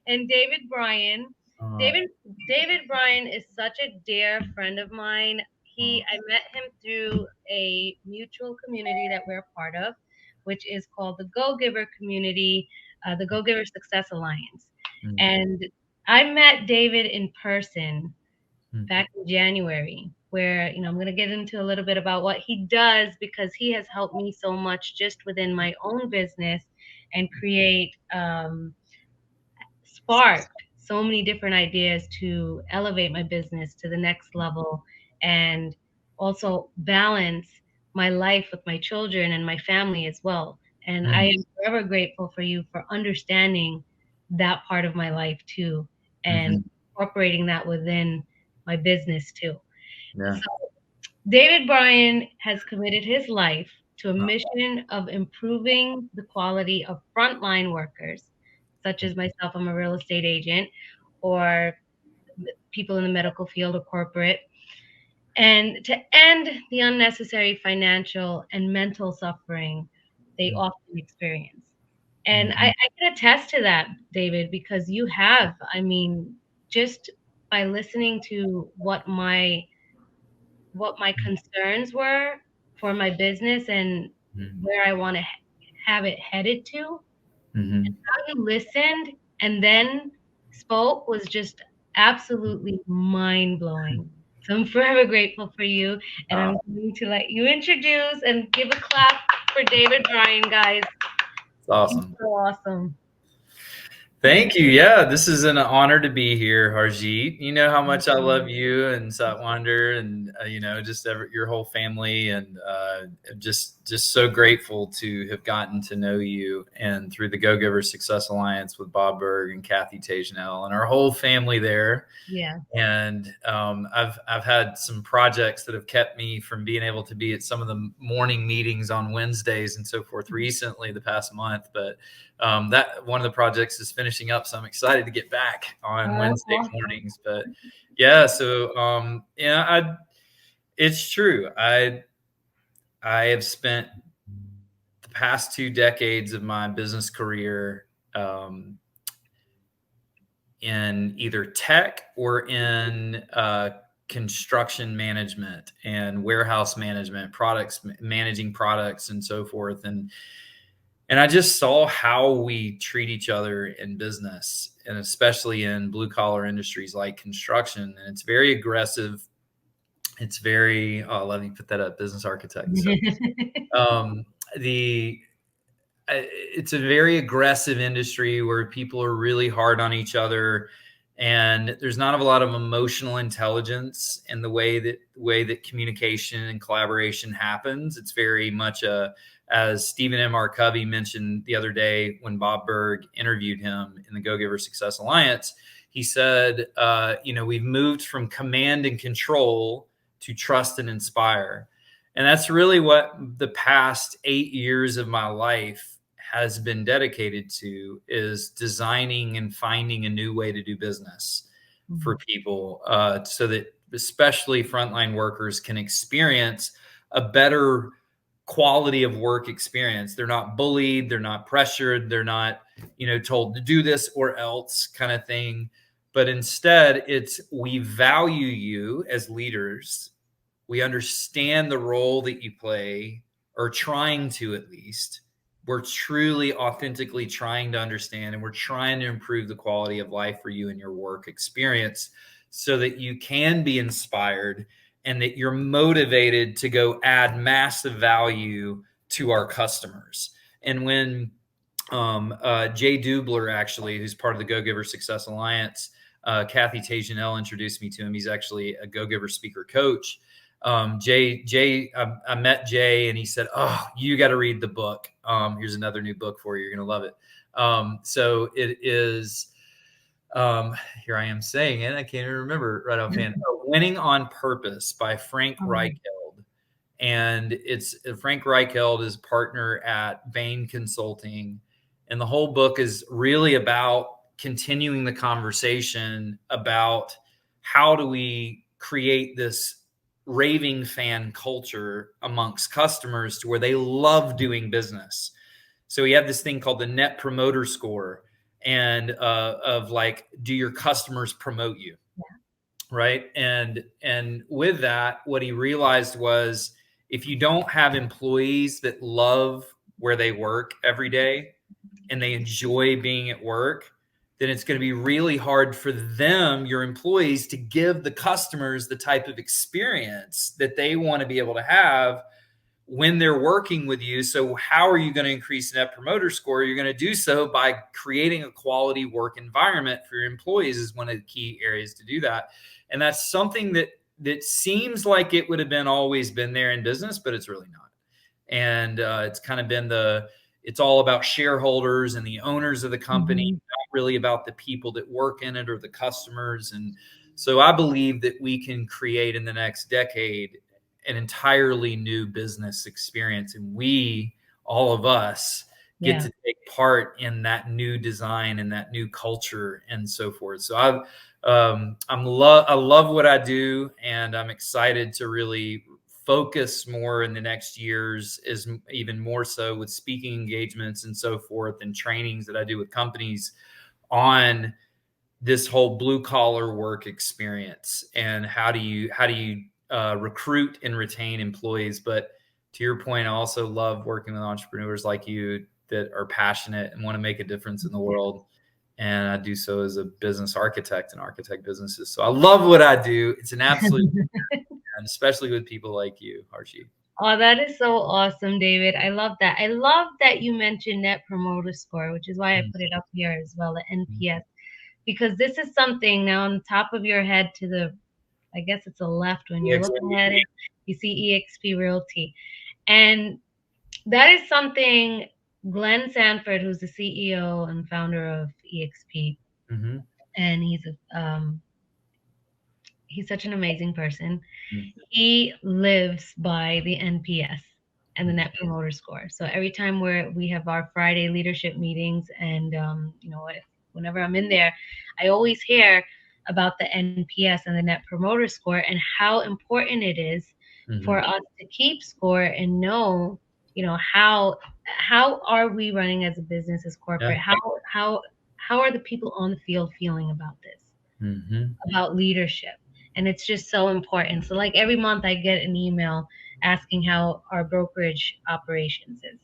and David Bryan. Uh, David David Bryan is such a dear friend of mine. I met him through a mutual community that we're a part of, which is called the Gogiver community, the Gogiver Success Alliance. mm, And I met David in person mm, back in January, where, I'm going to get into a little bit about what he does because he has helped me so much just within my own business and create, sparked so many different ideas to elevate my business to the next level and also balance my life with my children and my family as well. And I mm, am forever grateful for you for understanding that part of my life too and mhm. incorporating that within my business too. Yeah. So David Bryan has committed his life to a mission of improving the quality of frontline workers, such as myself, I'm a real estate agent, or people in the medical field or corporate, and to end the unnecessary financial and mental suffering they Mm, often experience. And I, mhm, I can attest to that, David, because you have. I mean, just by listening to what my concerns were for my business and mhm, where I want to have it headed to. mhm. How you listened and then spoke was just absolutely mind blowing. So I'm forever grateful for you, and Uh, I'm going to let you introduce and give a clap for David Bryan, guys. it's He's awesome. so awesome. Thank you. Yeah, this is an honor to be here, Harjeet. You know how much I love you and Satwinder and just your whole family, and just so grateful to have gotten to know you and through the Go Giver Success Alliance with Bob Berg and Kathy Tajanel and our whole family there. Yeah. And I've had some projects that have kept me from being able to be at some of the morning meetings on Wednesdays and so forth recently the past month. But that one of the projects is finishing up, so I'm excited to get back on Wednesday Awesome. mornings. But yeah, so it's true. I have spent the past 2 decades of my business career in either tech or in construction management and warehouse management, products managing products and so forth. And I just saw how we treat each other in business, and especially in blue collar industries like construction. And it's very aggressive. It's very, oh, let me put that up, business architect. So um, the it's a very aggressive industry where people are really hard on each other, and there's not a lot of emotional intelligence in the way that communication and collaboration happens. It's very much as Stephen M. R. Covey mentioned the other day when Bob Berg interviewed him in the Go Giver Success Alliance. He said, we've moved from command and control to trust and inspire. And that's really what the past 8 years of my life has been dedicated to, is designing and finding a new way to do business for people, so that especially frontline workers can experience a better quality of work experience. They're not bullied, they're not pressured, they're not told to do this or else kind of thing, but instead it's, we value you as leaders, we understand the role that you play, or trying to, at least. We're truly, authentically trying to understand, and we're trying to improve the quality of life for you and your work experience so that you can be inspired and that you're motivated to go add massive value to our customers. And when Jay Dubler, actually, who's part of the Go Giver Success Alliance, Kathy Tajanel introduced me to him. He's actually a Go Giver speaker coach. I met Jay, and he said, "Oh, you got to read the book. Here's another new book for you. You're going to love it." So it is. Here I am saying it. I can't even remember right offhand. "Winning on Purpose" by Frank Reichheld. And it's Frank Reichheld is partner at Bain Consulting, and the whole book is really about continuing the conversation about how do we create this raving fan culture amongst customers to where they love doing business. So we have this thing called the Net Promoter Score, and of like, do your customers promote you? Right. And with that, what he realized was, if you don't have employees that love where they work every day and they enjoy being at work, then it's going to be really hard for them, your employees, to give the customers the type of experience that they want to be able to have when they're working with you. So how are you going to increase net promoter score? You're going to do so by creating a quality work environment for your employees, is one of the key areas to do that. And that's something that seems like it would have been always been there in business, but it's really not. And it's kind of been it's all about shareholders and the owners of the company, Mm-hmm. not really about the people that work in it or the customers. And so I believe that we can create in the next decade an entirely new business experience, and we, all of us, get Yeah. to take part in that new design and that new culture and so forth. So I love what I do, and I'm excited to really focus more in the next years, is even more so with speaking engagements and so forth, and trainings that I do with companies on this whole blue collar work experience, and how do you recruit and retain employees. But to your point, I also love working with entrepreneurs like you that are passionate and want to make a difference in the world. And I do so as a business architect and architect businesses. So I love what I do. It's an absolute, and especially with people like you, Archie. Oh, that is so awesome, David. I love that. I love that you mentioned Net Promoter Score, which is why I put it up here as well, the NPS, because this is something now on the top of your head to the, I guess it's the left when you're looking at it, you see EXP Realty. And that is something Glenn Sanford, who's the CEO and founder of EXP, Mm-hmm. and he's such an amazing person. Mm-hmm. He lives by the NPS and the Net Promoter Score. So every time we have our Friday leadership meetings, and whenever I'm in there, I always hear about the NPS and the Net Promoter Score, and how important it is Mm-hmm. for us to keep score and know, how are we running as a business, as Yeah. corporate? How are the people on the field feeling about this? Mm-hmm. About leadership. And it's just so important. So like every month I get an email asking how our brokerage operations is.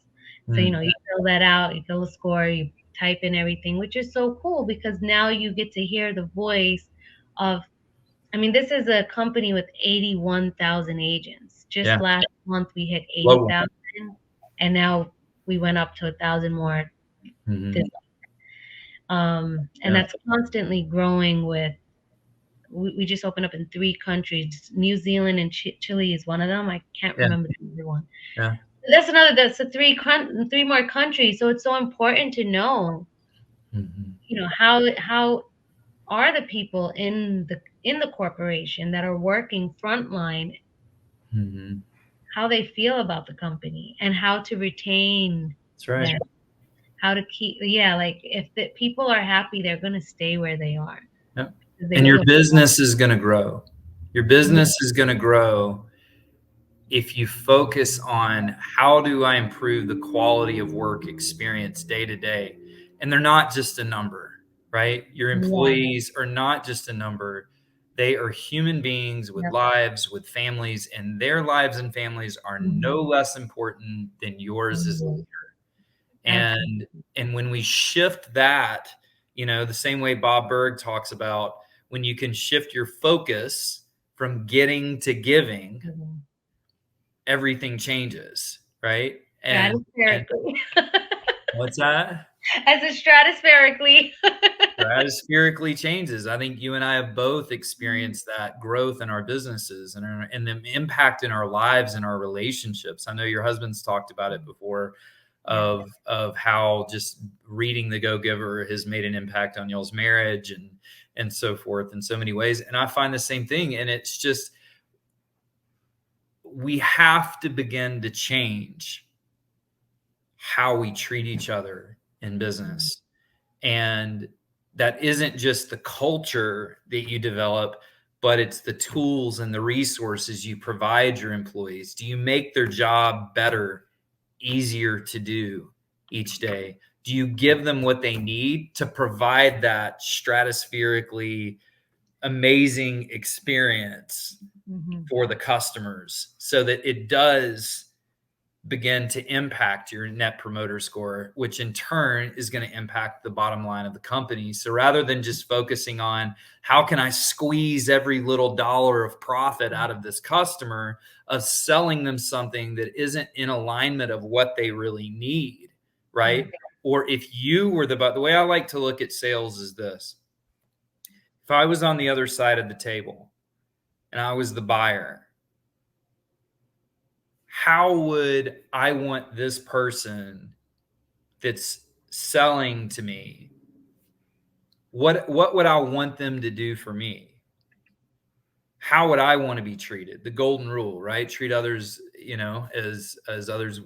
So Mm-hmm. you fill that out, you fill a score, you type in everything, which is so cool because now you get to hear the voice of, I mean, this is a company with 81,000 agents. Just Yeah. last month we hit Logo. 80,000, and now we went up to 1,000 more Mm-hmm. this and Yeah. that's constantly growing. We just opened up in 3 countries. New Zealand and Chile is one of them. I can't Yeah. remember the other one. Yeah. That's the three more countries. So it's so important to know, Mm-hmm. how are the people in the corporation that are working frontline, Mm-hmm. how they feel about the company, and how to retain That's right. them, how to keep, yeah, like if the people are happy, they're going to stay where they are Yeah. because they And your feel. business is going to grow. Your business is going to grow if you focus on, how do I improve the quality of work experience day to day? And they're not just a number, right? Your Yeah. employees are not just a number. They are human beings with Yep. lives, with families, and their lives and families are no Mhm. less important than yours as. Mhm. And Absolutely. when we shift that, the same way Bob Berg talks about, when you can shift your focus from getting to giving, Mhm. everything changes, right? And Stratospherically. what's that? I said stratospherically. Stratospherically changes. I think you and I have both experienced that growth in our businesses, and the impact in our lives and our relationships. I know your husband's talked about it before, Yeah. of how just reading the Go-Giver has made an impact on y'all's marriage, and so forth, in so many ways. And I find the same thing. And it's just, we have to begin to change how we treat each other in business. And that isn't just the culture that you develop, but it's the tools and the resources you provide your employees. Do you make their job better, easier to do each day? Do you give them what they need to provide that stratospherically amazing experience for the customers so that it does begin to impact your net promoter score, which in turn is going to impact the bottom line of the company? So rather than just focusing on how can I squeeze every little dollar of profit out of this customer, of selling them something that isn't in alignment of what they really need, right? Or if you were the way I like to look at sales is this: if I was on the other side of the table and I was the buyer, how would I want this person that's selling to me, what would I want them to do for me? How would I want to be treated? The golden rule, right? Treat others, as others,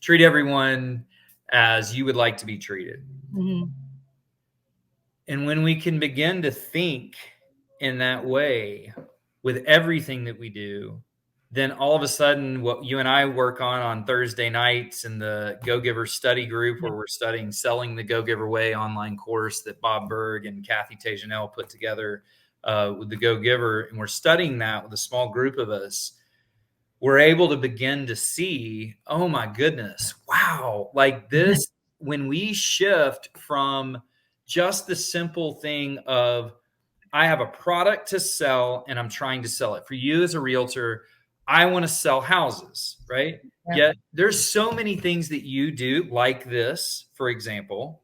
treat everyone as you would like to be treated. And when we can begin to think in that way with everything that we do, then all of a sudden what you and I work on Thursday nights in the Gogiver study group, where we're studying Selling the Gogiver Way online course that Bob Berg and Kathy Tejanel put together with the Gogiver, and we're studying that with a small group of us, we're able to begin to see, oh my goodness, wow, like this, when we shift from just the simple thing of, I have a product to sell and I'm trying to sell it. For you as a realtor, I want to sell houses, right? Yet there's so many things that you do, like this, for example,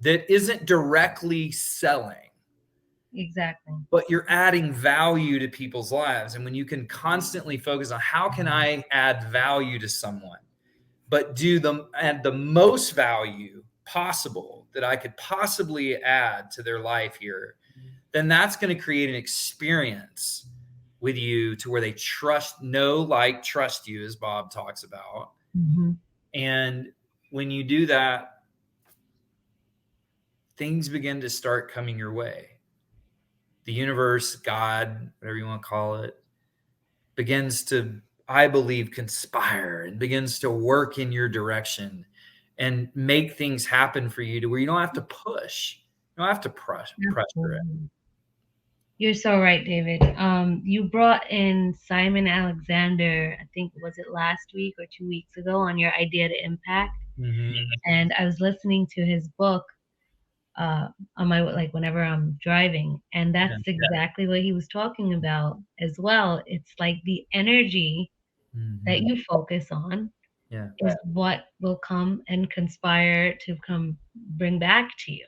that isn't directly selling. Exactly. But you're adding value to people's lives. And when you can constantly focus on how can I add value to someone, but add the most value possible that I could possibly add to their life here, then that's going to create an experience with you to where they trust you, as Bob talks about. And when you do that, things begin to start coming your way. The universe, God, whatever you want to call it, begins to, I believe, conspire and begins to work in your direction and make things happen for you to where you don't have to push. You don't have to pressure it. You're so right, David. You brought in Simon Alexander, I think, was it last week or 2 weeks ago, on your idea to impact. And I was listening to his book on my, like, whenever I'm driving, and that's exactly what he was talking about as well. It's like the energy that you focus on is what will come and conspire to come bring back to you.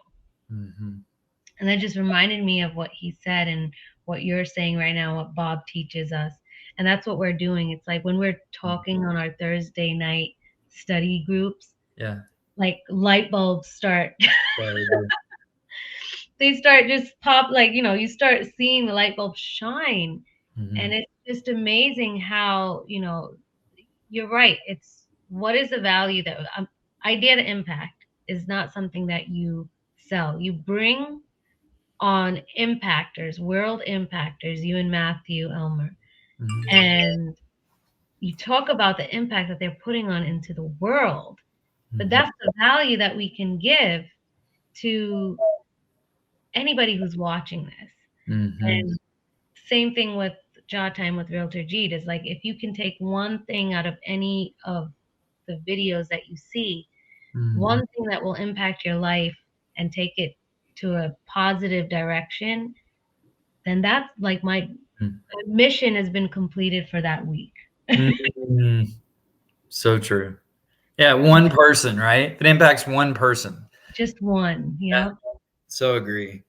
And that just reminded me of what he said and what you're saying right now, what Bob teaches us. And that's what we're doing. It's like when we're talking on our Thursday night study groups, like light bulbs start they start just pop, like, you start seeing the light bulb shine. And it's just amazing how, you're right. It's what is the value that idea to impact is not something that you sell. You bring on impactors, world impactors, you and Matthew Elmer, and you talk about the impact that they're putting on into the world. But that's the value that we can give to anybody who's watching this. And same thing with Jaw Time with Realtor Jeet is like, if you can take one thing out of any of the videos that you see, one thing that will impact your life and take it to a positive direction, then that's like my mission has been completed for that week. So true. Yeah, one person, right? If it impacts one person. Just one, Yeah. So agree.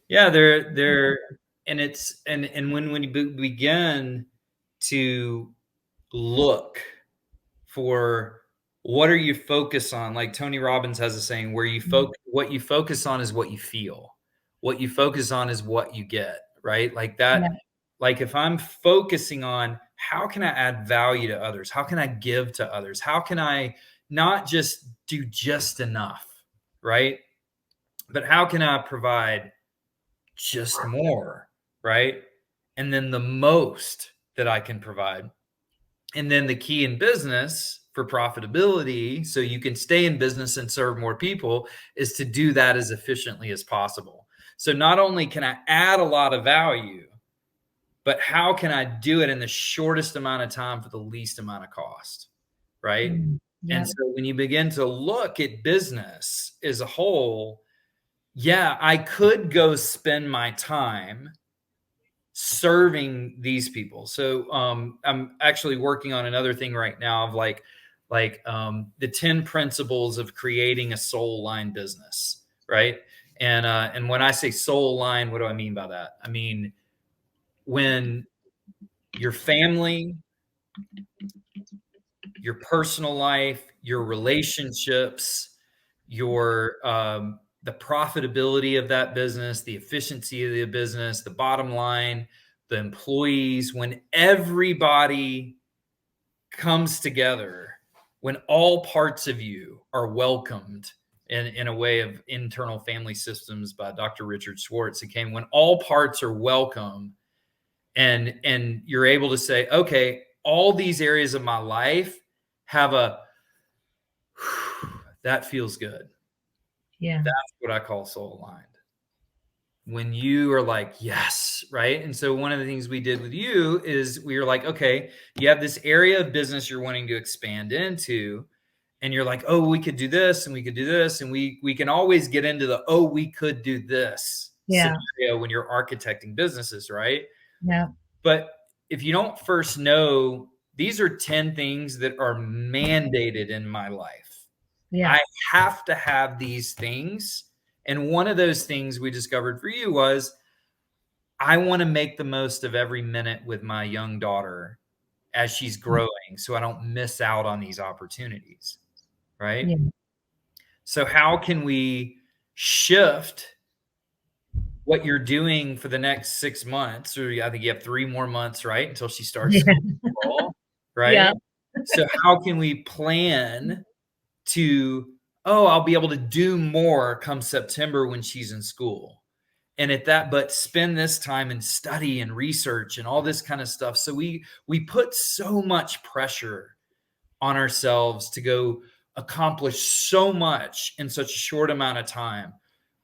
Yeah, and it's and when we begin to look for what are you focus on, like Tony Robbins has a saying, where what you focus on is what you feel. What you focus on is what you get, right? Like that. Like if I'm focusing on how can I add value to others? How can I give to others? How can I not just do just enough, right? But how can I provide just more, right? And then the most that I can provide. And then the key in business for profitability so you can stay in business and serve more people is to do that as efficiently as possible. So not only can I add a lot of value, but how can I do it in the shortest amount of time for the least amount of cost, right? And Yeah. so when you begin to look at business as a whole, yeah, I could go spend my time serving these people. So I'm actually working on another thing right now of the 10 principles of creating a soul line business, right? And when I say soul line, what do I mean by that? I mean when your family, your personal life, your relationships, your the profitability of that business, the efficiency of the business, the bottom line, the employees, when everybody comes together, when all parts of you are welcomed in a way of internal family systems by Dr. Richard Schwartz, it came when all parts are welcome and you're able to say, okay, all these areas of my life have a that feels good. Yeah. That's what I call soul aligned. When you are like, yes, right? And so one of the things we did with you is we were like, okay, you have this area of business you're wanting to expand into, and you're like, oh, we could do this and we could do this, and we can always get into the oh, we could do this Yeah. scenario when you're architecting businesses, right? Yeah. But if you don't first know, these are 10 things that are mandated in my life. Yeah. I have to have these things. And one of those things we discovered for you was I want to make the most of every minute with my young daughter as she's growing so I don't miss out on these opportunities. Right. Yeah. So, how can we shift what you're doing for the next 6 months? Or I think you have 3 more months, right? Until she starts Yeah. school in the fall, Yeah. right? So, how can we plan to, oh, I'll be able to do more come September when she's in school. And at that, but spend this time and study and research and all this kind of stuff. So we put so much pressure on ourselves to go accomplish so much in such a short amount of time.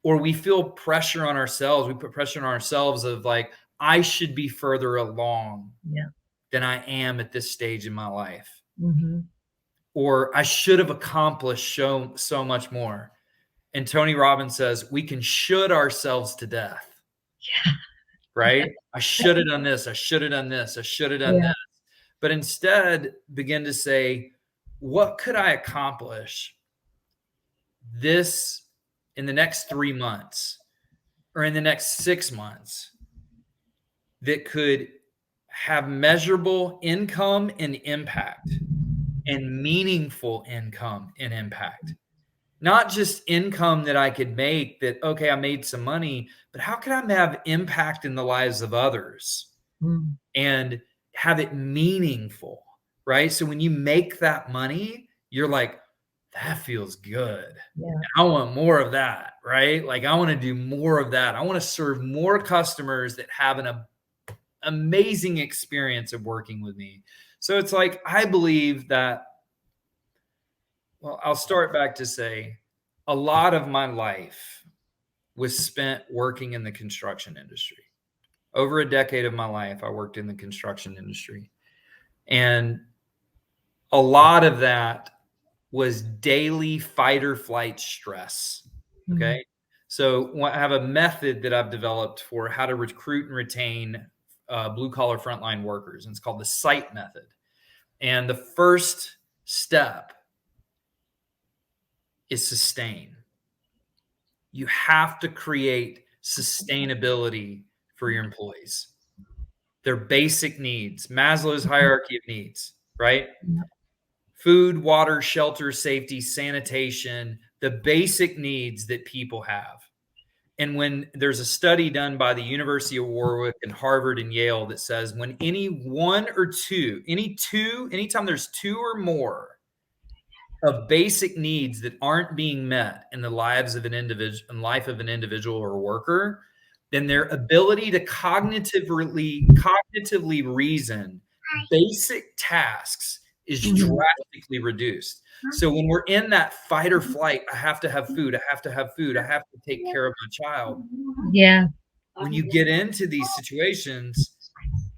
Or we feel pressure on ourselves. We put pressure on ourselves of like, I should be further along Yeah. than I am at this stage in my life. Mhm. Or I should have accomplished so much more. And Tony Robbins says we can should ourselves to death, right? I should have done this. I should have done this. I should have done Yeah. this. But instead, begin to say, what could I accomplish this in the next 3 months or in the next 6 months that could have measurable income and impact and meaningful income and impact? Not just income that I could make that, okay, I made some money, but how can I have impact in the lives of others Mm. and have it meaningful, right? So when you make that money, you're like, that feels good. Yeah. I want more of that, right? Like I want to do more of that. I want to serve more customers that have an amazing experience of working with me. So it's like, I believe that, well, I'll start back to say a lot of my life was spent working in the construction industry. Over a decade of my life, I worked in the construction industry. And a lot of that was daily fight or flight stress. Mm. Okay. So I have a method that I've developed for how to recruit and retain blue collar frontline workers. And it's called the SITE method. And the first step is sustain. You have to create sustainability for your employees. Their basic needs, Maslow's hierarchy of needs, right? Yeah. Food, water, shelter, safety, sanitation, the basic needs that people have. And when there's a study done by the University of Warwick and Harvard and Yale that says when anytime there's two or more of basic needs that aren't being met in the lives of an individual, in life of an individual or worker, then their ability to cognitively reason basic tasks is drastically reduced. So when we're in that fight or flight, I have to have food, I have to have food, I have to take care of my child. Yeah. When you get into these situations,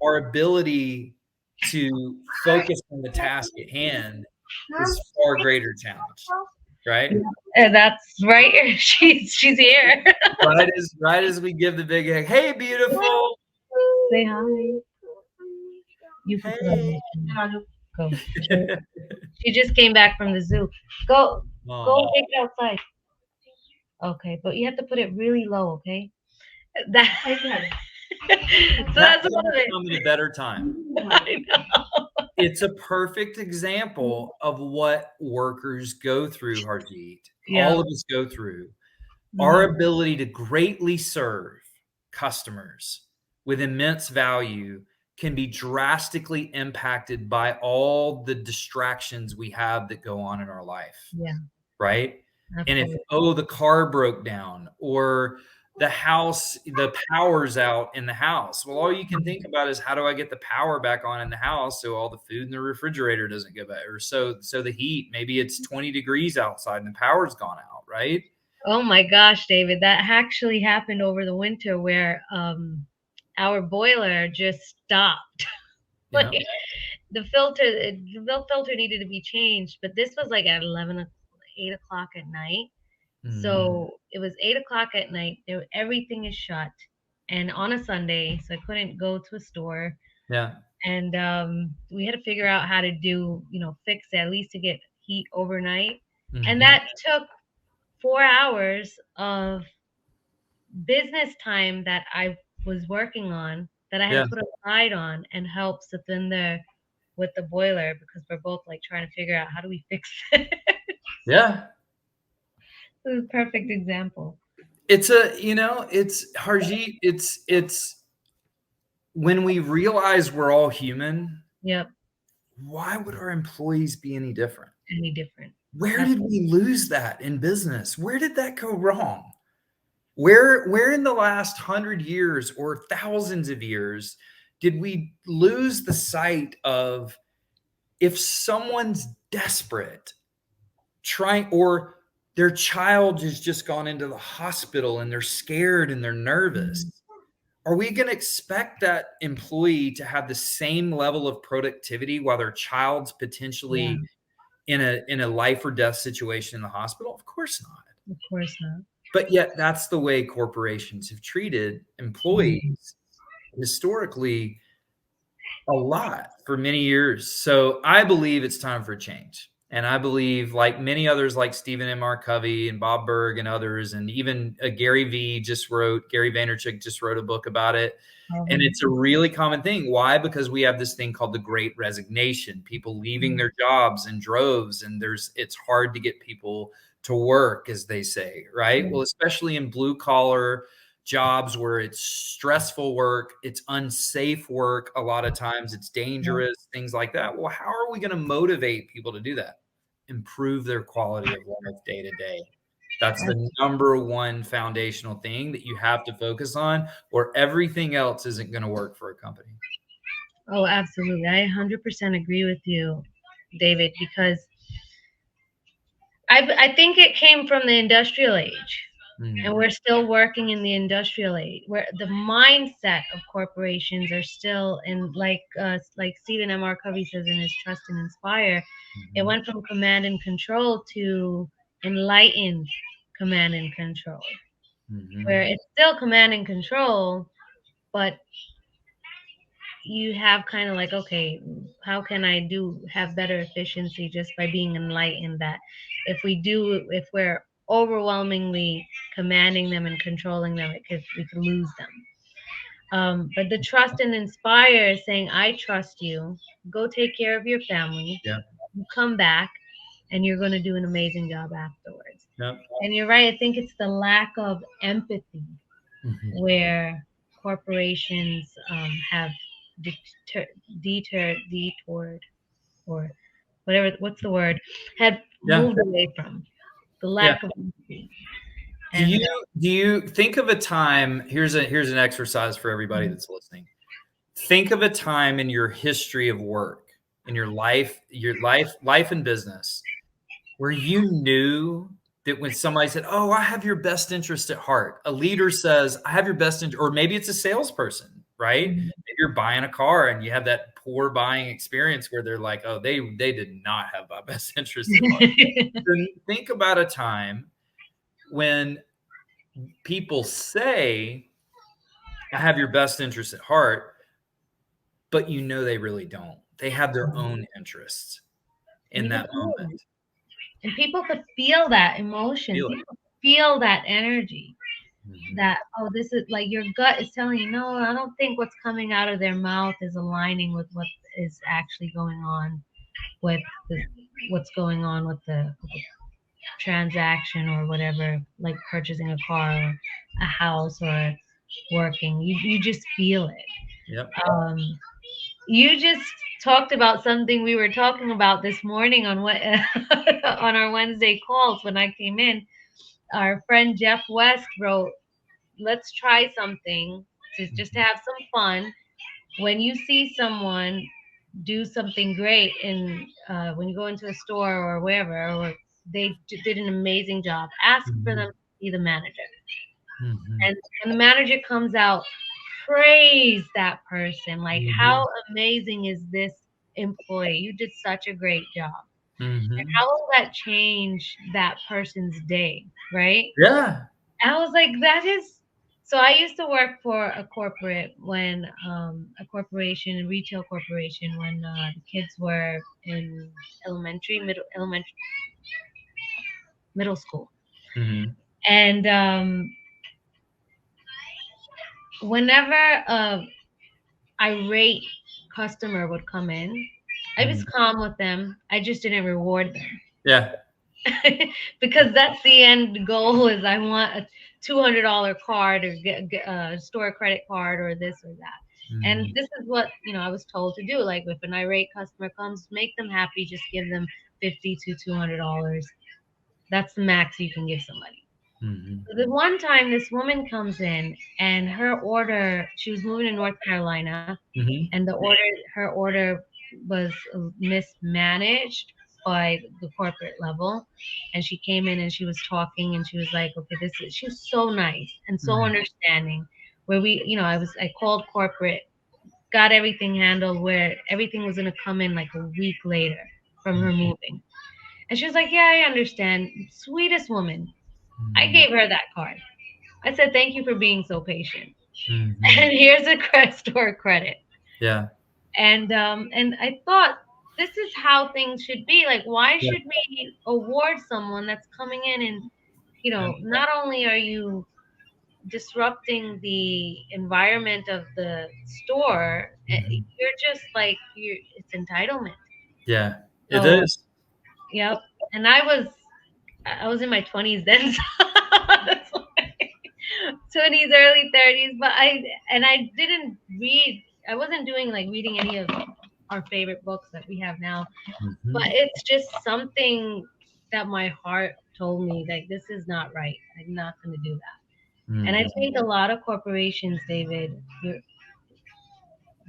our ability to focus on the task at hand is far greater challenge, right? And that's right. She's here. Right as we give the big egg, hey, beautiful. Say hi. You can put Hey. on. Go. She just came back from the zoo. Go. Go Oh, take it outside. Okay, but you have to put it really low. Okay. That. So that that's one of couldn't it. come at a better time. I know. It's a perfect example of what workers go through, Harjeet. Yeah. All of us go through. Our Mhm. ability to greatly serve customers with immense value can be drastically impacted by all the distractions we have that go on in our life, Yeah. right? And if, Absolutely. oh, the car broke down or the house, the power's out in the house. Well, all you can think about is how do I get the power back on in the house so all the food in the refrigerator doesn't go bad, or so the heat, maybe it's 20 degrees outside and the power's gone out, right? Oh my gosh, David, that actually happened over the winter where our boiler just stopped. Like Yeah. the filter needed to be changed, but this was like at 8 o'clock at night. Mhm. So it was 8 o'clock at night. Everything is shut, and on a Sunday, so I couldn't go to a store. Yeah. And we had to figure out how to fix it at least to get heat overnight. And Mhm. that took 4 hours of business time that I was working on that I had Yeah. to put a light on and help Satinder with the boiler because we're both like trying to figure out how do we fix it. So Yeah. it was a perfect example. It's Harjeet, it's when we realize we're all human, Yep. why would our employees be any different? Any different. Where That's did we lose that in business? Where did that go wrong? Where in the last 100 years or thousands of years did we lose the sight of if someone's desperate, trying, or their child has just gone into the hospital and they're scared and they're nervous? Are we going to expect that employee to have the same level of productivity while their child's yeah, potentially in a life or death situation in the hospital? Of course not. of course not. But yet that's the way corporations have treated Mhm. employees historically a lot for many years. So I believe it's time for a change. And I believe, like many others, like Stephen M. R. Covey and Bob Berg and others, and even Gary Vaynerchuk just wrote a book about it. And Um, it's a really common thing. Why? Because we have this thing called the Great Resignation, people leaving mm, their jobs in droves, and it's hard to get people to work, as they say, right? yeah, Well, especially in blue collar jobs where it's stressful work, it's unsafe work, a lot of times it's yeah, dangerous, things like that. Well, how are we going to motivate people to do that? Improve their quality of life day to day. That's the number one foundational thing that you have to focus on, or everything else isn't going to work for a company. oh, absolutely. I 100% agree with you, David, because I think it came from the industrial age. And Mm, we're still working in the industrial age where the mindset of corporations are still in like Stephen M. R. Covey says in his Trust and Inspire, it mhm, went from command and control to enlightened command and control, where mhm. it's still command and control, but you have kind of like, okay, how can I do have better efficiency just by being enlightened that if we're overwhelmingly commanding them and controlling them, we could lose them. But the trust and inspire is saying, I trust you, go take care of your family, Yeah, you come back, and you're going to do an amazing job afterwards. yeah. And you're right, I think it's the lack of empathy Mhm. where corporations have deter, detoured, or whatever, what's the word, had Yeah, moved away from the yeah. lack of empathy. Do And you think of a time? Here's an exercise for everybody that's listening. Think of a time in your history of work in your life and business where you knew that when somebody said, "Oh, I have your best interest at heart," a leader says, "I have your best interest," or maybe it's a salesperson, right? Mhm. Maybe you're buying a car and you have that poor buying experience where they're like, "Oh, they did not have my best interest at heart." Then think about a time when people say, "I have your best interest at heart," but you know they really don't. They have their own interests in You could that feel moment. it. And people could feel that emotion. Feel it. People feel that energy. Mhm. That, oh, this is like your gut is telling you, no, I don't think what's coming out of their mouth is aligning with what is actually going on with the, what's going on with the transaction or whatever, like purchasing a car or a house or working. You just feel it. Yep. Um, you just talked about something we were talking about this morning on what on our Wednesday calls when I came in. Our friend Jeff West wrote, "Let's try something to just to Mhm. have some fun. When you see someone do something great in when you go into a store or wherever, or they did an amazing job, ask for them Mhm. to be the manager. Mhm. And when the manager comes out, praise that person. Like, how Mhm. amazing is this employee? You did such a great job. And Mhm. how will that change that person's day, right? Yeah. I was like, that is. So I used to work for a corporate when a corporation, a retail corporation, when the kids were in middle school, Mhm. and whenever irate customer would come in, I was Mhm. calm with them. I just didn't reward them. Yeah. Because that's the end goal is I want a $200 card or get a store credit card or this or that. And Mhm. this is what, I was told to do. Like if an irate customer comes, make them happy, just give them 50 to $200. That's the max you can give somebody. Mhm. So the one time this woman comes in and her order, she was moving to North Carolina, Mhm. and her order was mismanaged by the corporate level. And she came in and she was talking and she was like, okay, she was so nice and so Mhm. understanding. Where I called corporate, got everything handled, where everything was gonna come in like a week later from her moving. And she was like, yeah, I understand. Sweetest woman. I Mhm. gave her that card. I said, thank you for being so patient. Mhm. And here's a store credit. Yeah. And I thought this is how things should be. Like, why Yeah. should we award someone that's coming in and Yeah. not only are you disrupting the environment of the store, Mhm. you're just like it's entitlement. Yeah. It So, is. yep. And I was in my 20s then. So 20s, early 30s, but I didn't read. I wasn't doing like reading any of our favorite books that we have now, but Mhm. it's just something that my heart told me like this is not right. I'm not going to do that. And I Mhm. think a lot of corporations, David, you're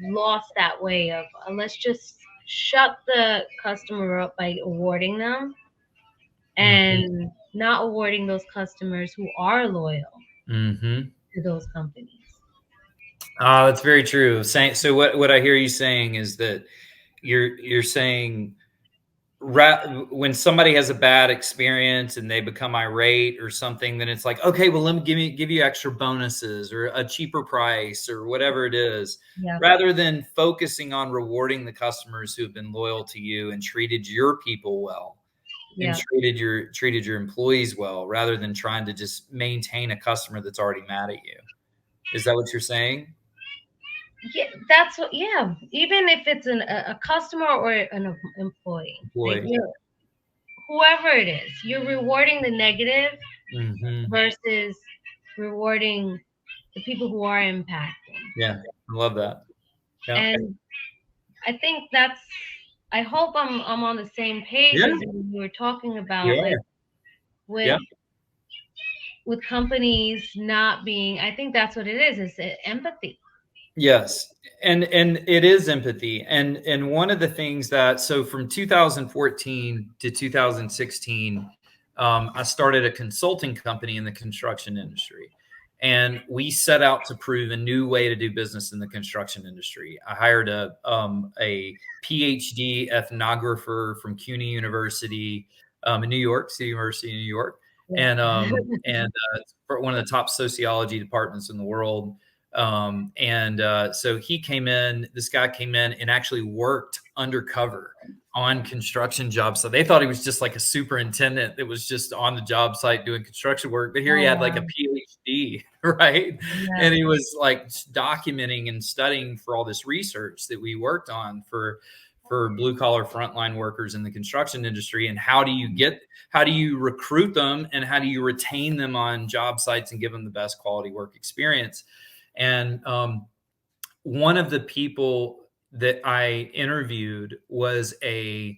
lost that way of let's just shut the customer up by awarding them Mhm. and not awarding those customers who are loyal Mhm. to those companies. That's very true. So what I hear you saying is that you're saying when somebody has a bad experience and they become irate or something, then it's like, okay, well, let me give you extra bonuses or a cheaper price or whatever it is, Yep. rather than focusing on rewarding the customers who have been loyal to you and treated your people well and Yep. treated your employees well, rather than trying to just maintain a customer that's already mad at you. Is that what you're saying? Yeah, that's what. Yeah, even if it's a customer or an employee, like Employee. whoever it is, you're rewarding the negative Hmm. versus rewarding the people who are impacting. Yeah, I love that. Yeah. And I think that's. I hope I'm on the same page Yeah, as you were talking you about, like are. with Yeah. with companies not being. I think that's what it is. It's empathy. Yes. And it is empathy. And one of the things that, so from 2014 to 2016, I started a consulting company in the construction industry. And we set out to prove a new way to do business in the construction industry. I hired a PhD ethnographer from CUNY University in New York, City University in New York, Yeah. and for one of the top sociology departments in the world. So he came in, this guy came in and actually worked undercover on construction jobs. So they thought he was just like a superintendent that was just on the job site doing construction work. But here he Oh, had like a wow. PhD, right? Yeah. And he was like documenting and studying for all this research that we worked on for blue collar frontline workers in the construction industry. And how do you recruit them, and how do you retain them on job sites and give them the best quality work experience? And one of the people that I interviewed was a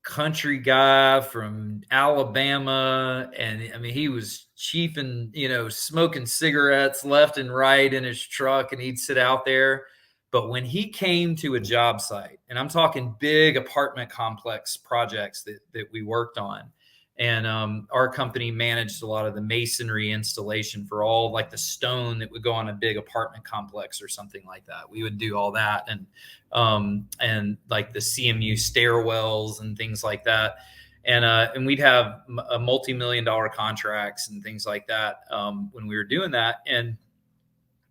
country guy from Alabama. And I mean, he was chiefing, smoking cigarettes left and right in his truck, and he'd sit out there. But when he came to a job site, and I'm talking big apartment complex projects that we worked on, and our company managed a lot of the masonry installation for all like the stone that would go on a big apartment complex or something like that. We would do all that, and like the CMU stairwells and things like that. And we'd have a multi-million-dollar contracts and things like that when we were doing that. And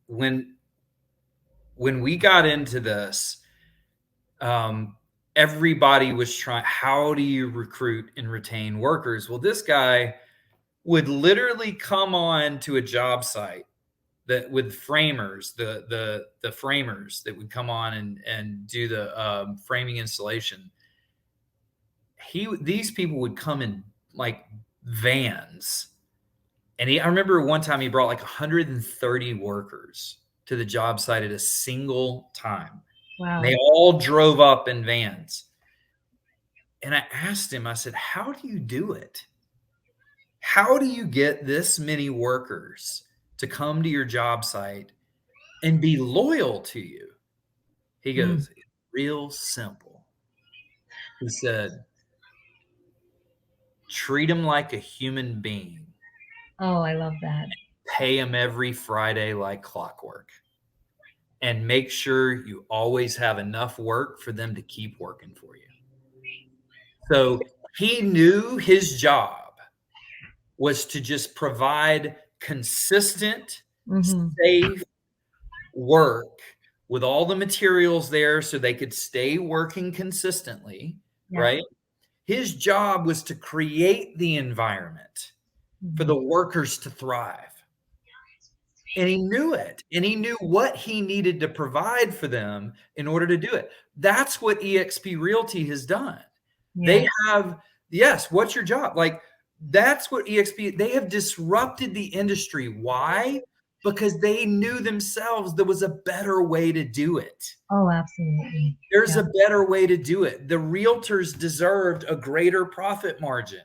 when we got into this, everybody was trying, how do you recruit and retain workers? Well, this guy would literally come on to a job site that with framers, the framers that would come on and do the framing installation. These people would come in like vans, and I remember one time he brought like 130 workers to the job site at a single time. And they Wow. all drove up in vans. And I asked him, I said, how do you do it? How do you get this many workers to come to your job site and be loyal to you? He Mm. goes, real simple. He said, treat them like a human being, Oh, I love that. pay them every Friday like clockwork, and make sure you always have enough work for them to keep working for you. So he knew his job was to just provide consistent, Hmm. safe work with all the materials there so they could stay working consistently, Yeah. right? His job was to create the environment for Hmm. the workers to thrive. And he knew it. And he knew what he needed to provide for them in order to do it. That's what eXp Realty has done. Yeah. They have, yes, what's your job? Like, that's what eXp, they have disrupted the industry. Why? Because they knew themselves there was a better way to do it. Oh, absolutely. There's Yeah. a better way to do it. The realtors deserved a greater profit margin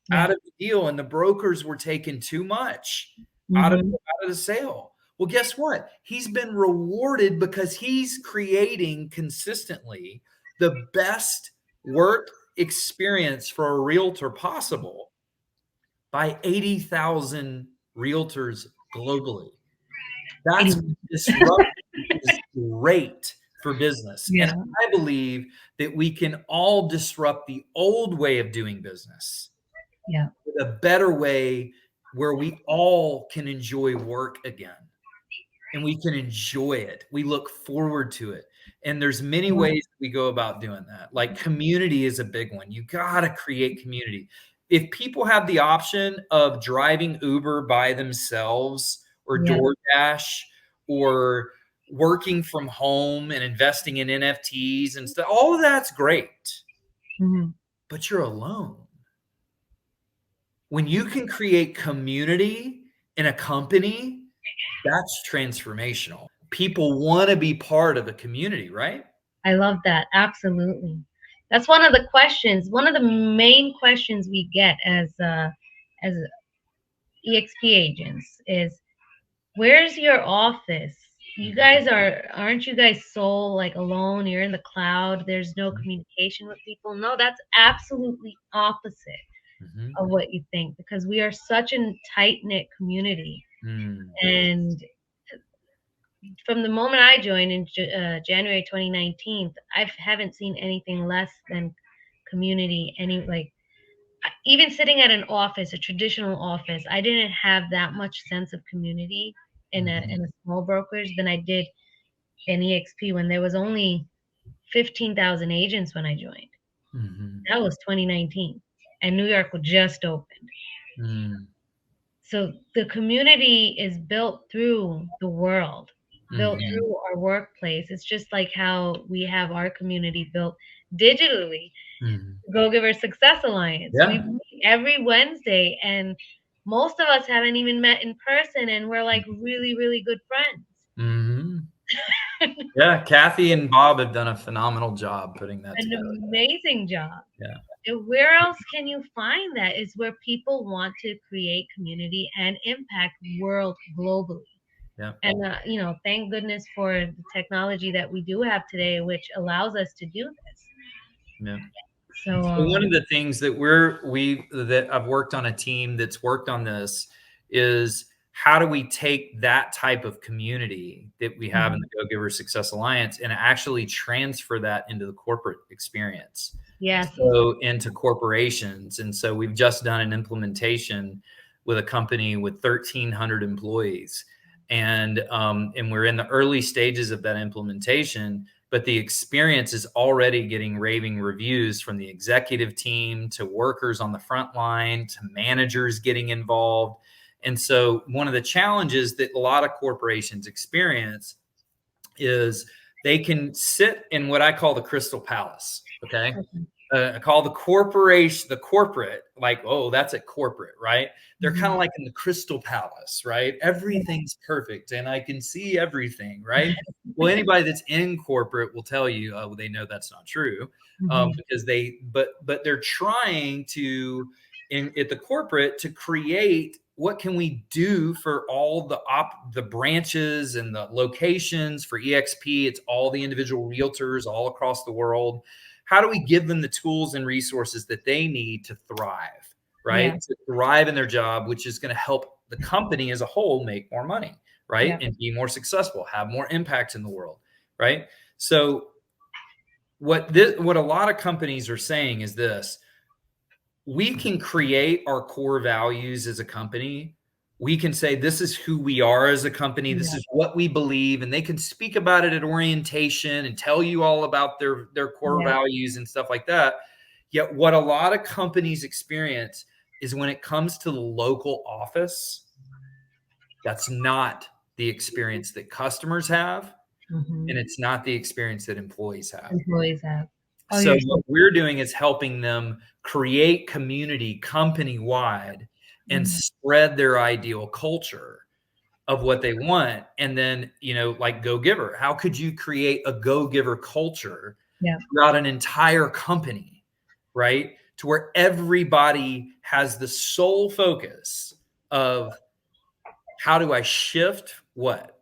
Yeah. out of the deal, and the brokers were taking too much out of Hmm. the sale. Well, guess what? He's been rewarded because he's creating consistently the best work experience for a realtor possible by 80,000 realtors globally. That's 80. disruptive is great for business. And Yeah. I believe that we can all disrupt the old way of doing business Yeah. with a better way where we all can enjoy work again, and we can enjoy it. We look forward to it. And there's many Yeah. ways we go about doing that. Like community is a big one. You got to create community. If people have the option of driving Uber by themselves or Yeah. DoorDash or working from home and investing in NFTs and stuff, all of that's great, Hmm. but you're alone. When you can create community in a company, that's transformational. People want to be part of a community, right? I love that. Absolutely. That's one of the questions, one of the main questions we get as EXP agents is, where's your office? you guys aren't you guys so like alone? You're in the cloud. There's no communication with people. No, that's absolutely opposite Mm-hmm. of what you think because we are such a tight-knit community. Mm-hmm. And from the moment I joined in January 2019, I haven't seen anything less than community. Any like even sitting at an office, a traditional office, I didn't have that much sense of community in a small brokerage than I did in EXP when there was only 15,000 agents when I joined. Mm-hmm. That was 2019, and New York was just opened. Mm-hmm. So the community is built through the world, built Mm-hmm. through our workplace. It's just like how we have our community built digitally. Mm-hmm. Gogiver Success Alliance. We Yeah. meet every Wednesday, and most of us haven't even met in person, and we're like really, really good friends. Mm-hmm. Yeah, Kathy and Bob have done a phenomenal job putting that An together. amazing job. Yeah. And where else can you find that is where people want to create community and impact world globally. Yeah. And thank goodness for the technology that we do have today, which allows us to do this. Yeah. So, So one of the things that that I've worked on a team that's worked on this is how do we take that type of community that we have in the Go-Giver Success Alliance and actually transfer that into the corporate experience? yes, So into corporations. And so we've just done an implementation with a company with 1,300 employees. And we're in the early stages of that implementation, but the experience is already getting raving reviews from the executive team to workers on the front line to managers getting involved. And so one of the challenges that a lot of corporations experience is they can sit in what I call the crystal palace. Okay. I call the corporate, like, oh, that's at corporate, right? They're kind of like in the crystal palace, right? Everything's perfect and I can see everything, right? Well, anybody that's in corporate will tell you, oh, they know that's not true, because but they're trying to, at the corporate, to create what can we do for all the branches and the locations for EXP. It's all the individual realtors all across the world. How do we give them the tools and resources that they need to thrive, right? yeah, To thrive in their job, which is going to help the company as a whole make more money, right? yeah, And be more successful, have more impact in the world, right? So what a lot of companies are saying is this: we can create our core values as a company. We can say, this is who we are as a company. This yeah, is what we believe. And they can speak about it at orientation and tell you all about their core yeah, values and stuff like that. Yet what a lot of companies experience is when it comes to the local office, that's not the experience that customers have. hmm And it's not the experience that employees have. employees have. Oh, So you're what so we're doing is helping them create community company-wide and mhm. spread their ideal culture of what they want. And then, like Go Giver, how could you create a Go Giver culture Yeah, throughout an entire company, right? To where everybody has the sole focus of how do I shift what?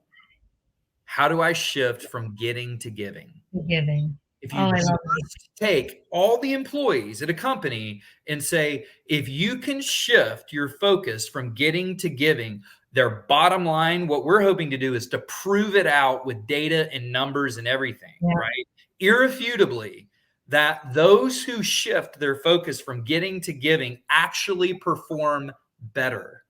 How do I shift from getting to giving? giving. If Oh, you I just love it. take all the employees at a company and say, if you can shift your focus from getting to giving, their bottom line, what we're hoping to do is to prove it out with data and numbers and everything, Yeah, right? Irrefutably, that those who shift their focus from getting to giving actually perform better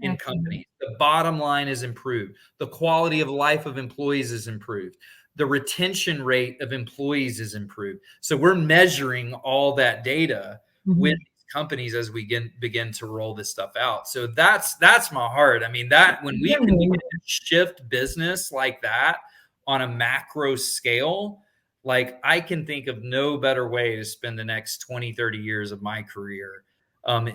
in absolutely. companies. The bottom line is improved. The quality of life of employees is improved. The retention rate of employees is improved. So we're measuring all that data with Mhm. these companies as we begin to roll this stuff out. So that's my heart. I mean, that when we can begin to shift business like that on a macro scale, like I can think of no better way to spend the next 20, 30 years of my career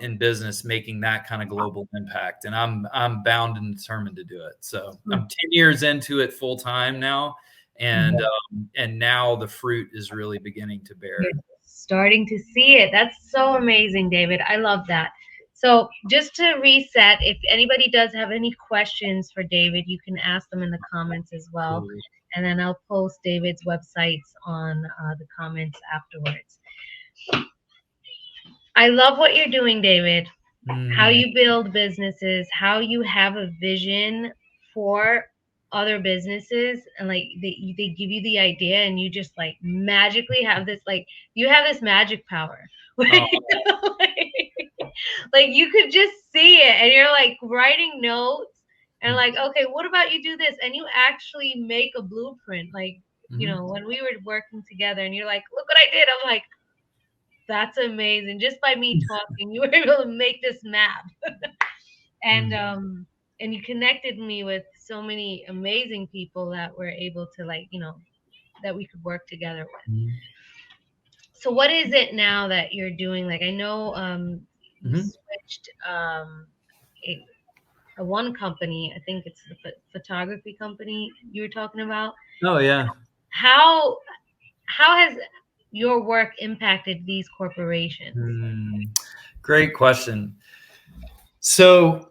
in business, making that kind of global impact. And I'm bound and determined to do it. So I'm 10 years into it full time now, and Yeah. now the fruit is really beginning to You're bear. starting to see it. That's so amazing, David. I love that. So just to reset, if anybody does have any questions for David, you can ask them in the comments as well. Cool. And then I'll post David's websites on the comments afterwards. I love what you're doing, David. How Mm, you build businesses, how you have a vision for other businesses, and like they give you the idea, and you just like magically have this like you have this magic power. oh, Like you could just see it, and you're like writing notes, and mm, like, okay, what about you do this, and you actually make a blueprint. Like, mhm, when we were working together, and you're like, look what I did. I'm like, that's amazing. Just by me talking, you were able to make this map. And mm, and you connected me with so many amazing people that were able to like, that we could work together with. mhm, So what is it now that you're doing? Like, I know you mhm. switched a, a one company, I think it's the photography company you were talking about. Oh yeah. How has your work impacted these corporations? Mm, great question. So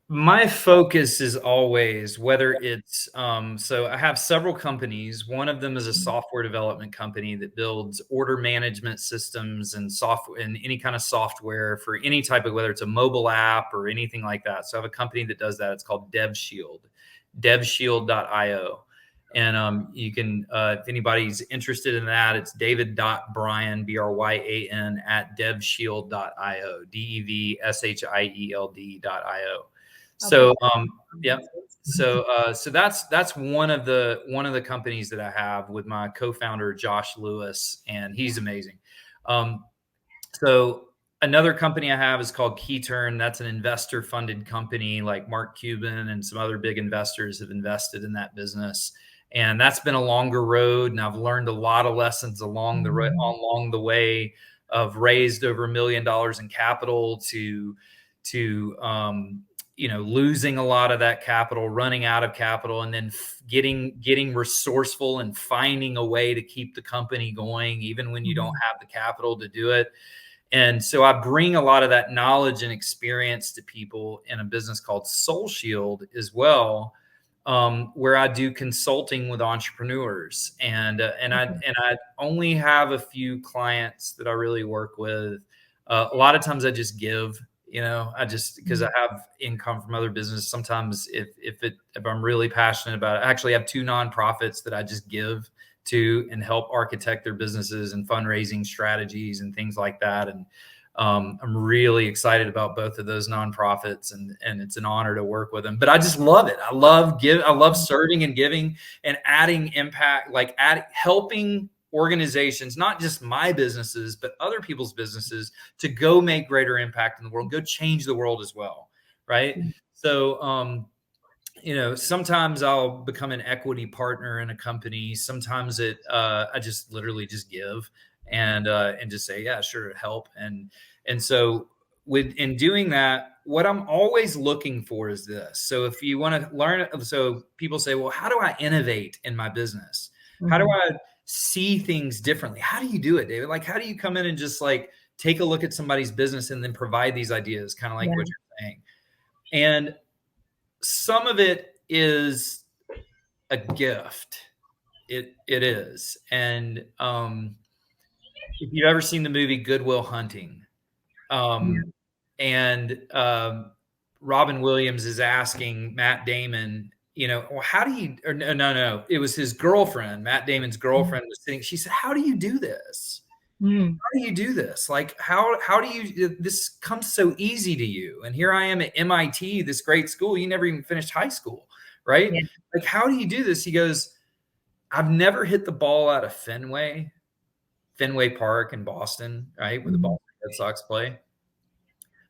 my focus is always whether it's so I have several companies. One of them is a software development company that builds order management systems and software and any kind of software for any type of, whether it's a mobile app or anything like that. So I have a company that does that. It's called DevShield, devshield.io. And you can, if anybody's interested in that, it's david.bryan, Bryan, at devshield.io, devshield.io. I'll put So, that yeah. in. So that's one of the companies that I have with my co-founder Josh Lewis, and he's amazing. Um, so another company I have is called Keyturn. That's an investor-funded company. Like Mark Cuban and some other big investors have invested in that business, and that's been a longer road. And I've learned a lot of lessons along the way. Of raised over $1 million in capital to losing a lot of that capital, running out of capital, and then getting resourceful and finding a way to keep the company going even when you don't Mhm. have the capital to do it. And so I bring a lot of that knowledge and experience to people in a business called Soul Shield as well, where I do consulting with entrepreneurs, and I only have a few clients that I really work with. A lot of times I just give, I just, because I have income from other business. Sometimes if I'm really passionate about it, I actually have two nonprofits that I just give to and help architect their businesses and fundraising strategies and things like that. And I'm really excited about both of those nonprofits, and it's an honor to work with them. But I just love it. I love serving and giving and adding impact, like helping organizations, not just my businesses, but other people's businesses, to go make greater impact in the world, go change the world as well. Right. So, sometimes I'll become an equity partner in a company. Sometimes I just literally just give and just say, yeah, sure, help. And so in doing that, what I'm always looking for is this. So if you want to learn, so people say, well, how do I innovate in my business? How do Mhm. I see things differently? How do you do it, David? Like, how do you come in and just like take a look at somebody's business and then provide these ideas, kind of like Yeah. what you're saying? And some of it is a gift. It is. And if you've ever seen the movie Good Will Hunting, Yeah. um, and Robin Williams is asking Matt Damon, well, how do you? Or no, it was his girlfriend. Matt Damon's girlfriend was sitting. She said, "How do you do this? Mhm. How do you do this? Like, how do you? This comes so easy to you. And here I am at MIT, this great school. You never even finished high school, right? Yeah. Like, how do you do this?" He goes, "I've never hit the ball out of Fenway Park in Boston, right, where the Mhm. Boston Red Sox play.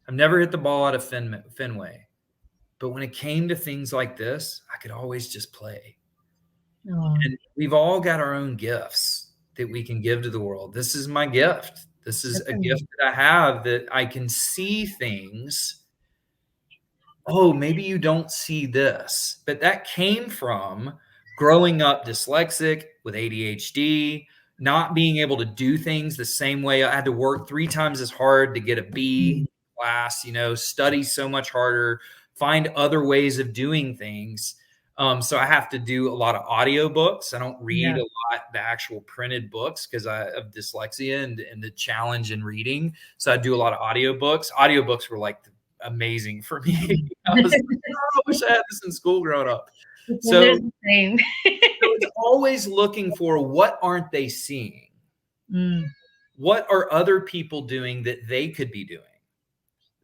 I've never hit the ball out of Fenway, but when it came to things like this, I could always just play." Oh, And we've all got our own gifts that we can give to the world. This is my gift. This is that's a gift amazing. that I have, that I can see things. Oh, maybe you don't see this, but that came from growing up dyslexic with ADHD, not being able to do things the same way. I had to work 3 times as hard to get a B Mhm. class, study so much harder, find other ways of doing things. So I have to do a lot of audiobooks. I don't read Yeah. a lot the actual printed books because I have dyslexia and the challenge in reading. So I do a lot of audiobooks. Audiobooks were like amazing for me. I was like, oh, I wish I had this in school growing up. Well, So, there's the same. so it's always looking for what aren't they seeing? Mm, What are other people doing that they could be doing?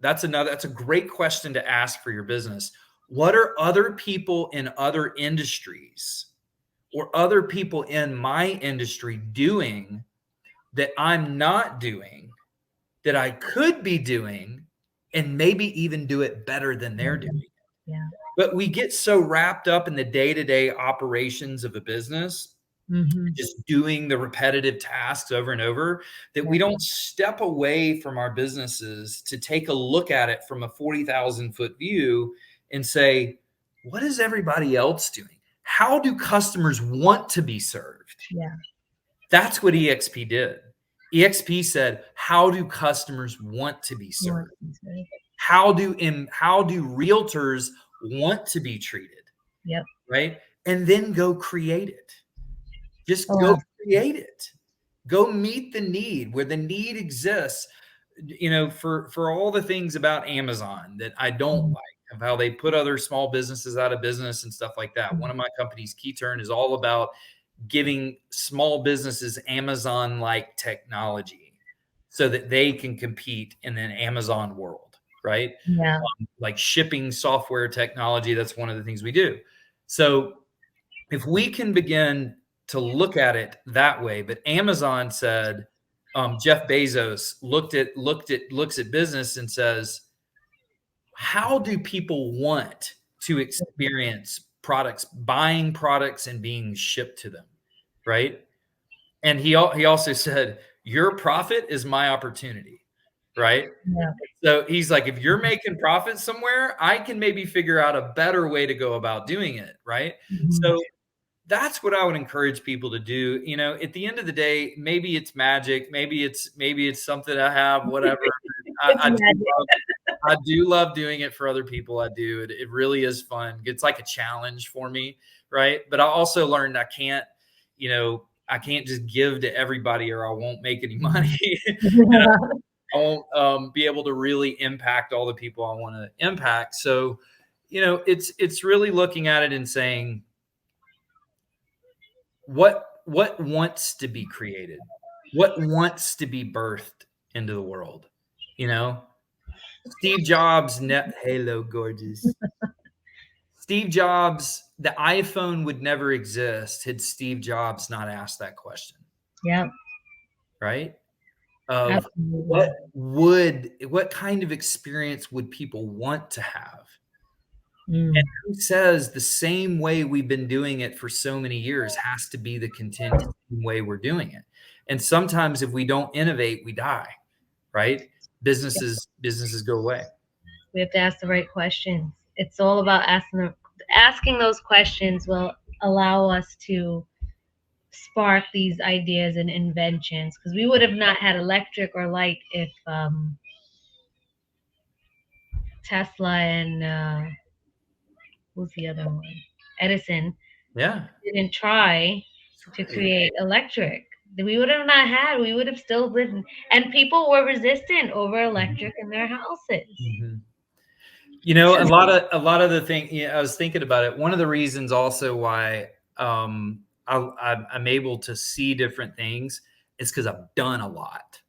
That's a great question to ask for your business. What are other people in other industries or other people in my industry doing that I'm not doing that I could be doing and maybe even do it better than they're doing? yeah. But we get so wrapped up in the day-to-day operations of a business, Mm-hmm. just doing the repetitive tasks over and over, that Yeah. we don't step away from our businesses to take a look at it from a 40,000 foot view and say, what is everybody else doing? How do customers want to be served? Yeah. That's what EXP did. EXP said, how do customers want to be More served? considerate. How do realtors want to be treated? Yep. Right? And then go create it. Just Oh, go create it. Go meet the need where the need exists. For all the things about Amazon that I don't absolutely. like, of how they put other small businesses out of business and stuff like that. One of my companies, Keyturn, is all about giving small businesses Amazon-like technology so that they can compete in an Amazon world, right? Yeah. Like shipping software technology, that's one of the things we do. So if we can begin to look at it that way, but Amazon said, Jeff Bezos looks at business and says, how do people want to experience products, buying products and being shipped to them, right? And he also said, your profit is my opportunity, right? Yeah. So he's like, if you're making profit somewhere, I can maybe figure out a better way to go about doing it, right? Mm-hmm. So that's what I would encourage people to do. At the end of the day, maybe it's magic, maybe it's something I have, whatever. I, It's I do magic. love, I do love doing it for other people. I do. It really is fun. It's like a challenge for me, right? But I also learned I can't just give to everybody or I won't make any money. And I won't be able to really impact all the people I want to impact. So, it's really looking at it and saying, what wants to be created, what wants to be birthed into the world. you know Steve Jobs, hello gorgeous. Steve Jobs, the iPhone would never exist had Steve Jobs not asked that question, Yep. right? Of Absolutely. what kind of experience would people want to have? Mm. And who says the same way we've been doing it for so many years has to be the continued way we're doing it? And sometimes if we don't innovate, we die, right? Businesses go away. We have to ask the right questions. It's all about asking those questions will allow us to spark these ideas and inventions because we would have not had electric or light if Tesla and who's the other one? Edison Yeah, didn't try to that's right. create electric. We would have not had. We would have still lived, and people were resistant over electric in their houses. Mhm. A lot of the thing, I was thinking about it. One of the reasons also why I'm able to see different things is because I've done a lot.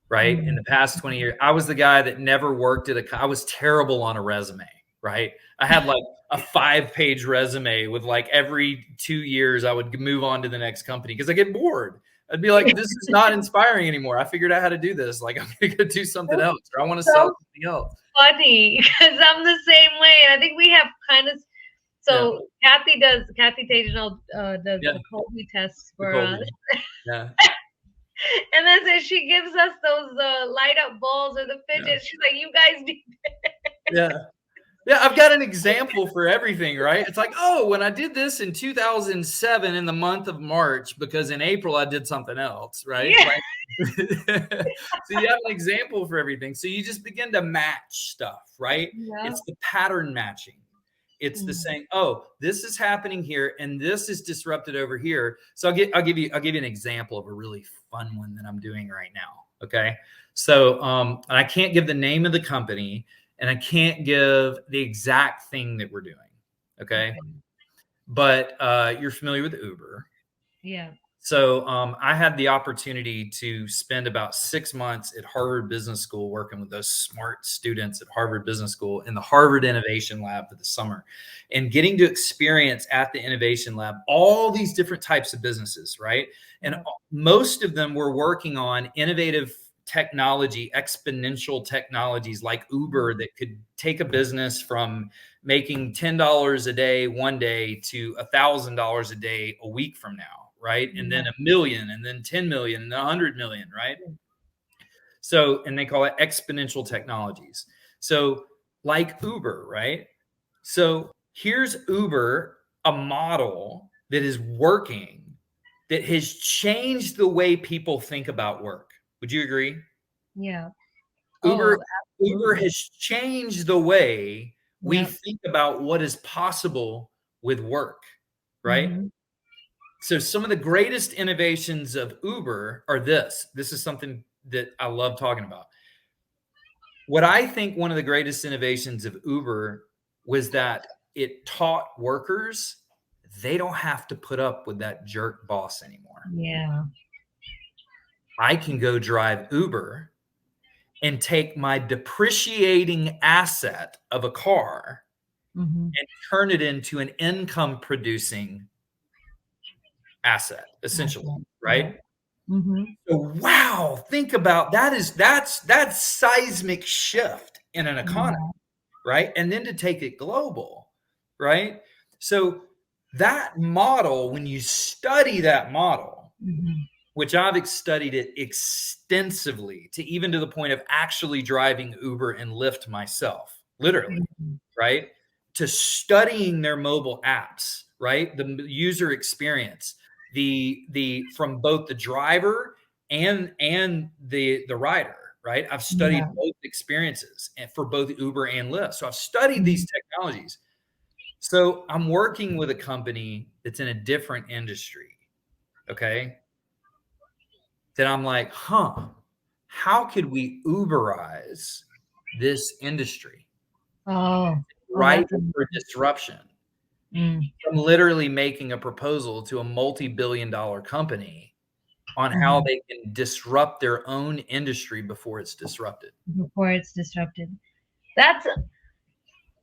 Right, in Mm. the past 20 years, I was the guy that never worked I was terrible on a resume. Right, I had like a 5-page resume with like every 2 years I would move on to the next company because I get bored. I'd be like, this is not inspiring anymore. I figured out how to do this. Like, I'm gonna go do something else, or I want to sell So something else. funny because I'm the same way, and I think we have kind of. Yeah, So Kathy Tajanel does yeah, the Colby tests the for us, Colby. Yeah, and then so she gives us those light up balls or the yeah, fidgets. She's like, "You guys do." yeah. Yeah, I've got an example for everything, right? It's like, oh, when I did this in 2007 in the month of March, because in April I did something else, right? Yeah. Like, so you have an example for everything. So you just begin to match stuff, right? Yeah. It's the pattern matching. It's the Mm. saying, oh, this is happening here, and this is disrupted over here. So I'll give you an example of a really fun one that I'm doing right now. Okay, so and I can't give the name of the company, and I can't give the exact thing that we're doing. Okay, Okay. but you're familiar with Uber. Yeah. So I had the opportunity to spend about 6 months at Harvard Business School working with those smart students at Harvard Business School in the Harvard Innovation Lab for the summer, and getting to experience at the Innovation Lab all these different types of businesses, right? And Yeah. most of them were working on innovative technology, exponential technologies like Uber that could take a business from making $10 a day one day to $1,000 a day a week from now, right? And then Yeah. a million, and then 10 million, and 100 million, right? So, and they call it exponential technologies. So, like Uber, right? So, here's Uber, a model that is working, that has changed the way people think about work. Would you agree? Yeah. Uber Oh, Uber absolutely. has changed the way we Yep. think about what is possible with work, right? Mm-hmm. So some of the greatest innovations of Uber are this. This is something that I love talking about. What I think one of the greatest innovations of Uber was that it taught workers they don't have to put up with that jerk boss anymore. Yeah. I can go drive Uber and take my depreciating asset of a car Mm-hmm. and turn it into an income producing asset, essentially, Awesome. right? Yeah. Mm-hmm. So wow, think about that. That's seismic shift in an economy, Yeah. right? And then to take it global, right? So that model, when you study that model, Mm-hmm. which I've studied it extensively to even to the point of actually driving Uber and Lyft myself, literally, Mm-hmm. right? To studying their mobile apps, right? The user experience, the from both the driver and the rider, right? I've studied Yeah. both experiences and for both Uber and Lyft. So I've studied Mm-hmm. these technologies. So I'm working with a company that's in a different industry, okay? That I'm like, huh, how could we Uberize this industry? Oh. Oh, Right that's a. for disruption. Mm. I'm literally making a proposal to a multi-billion-dollar company on how Mm-hmm. they can disrupt their own industry before it's disrupted. Before it's disrupted. That's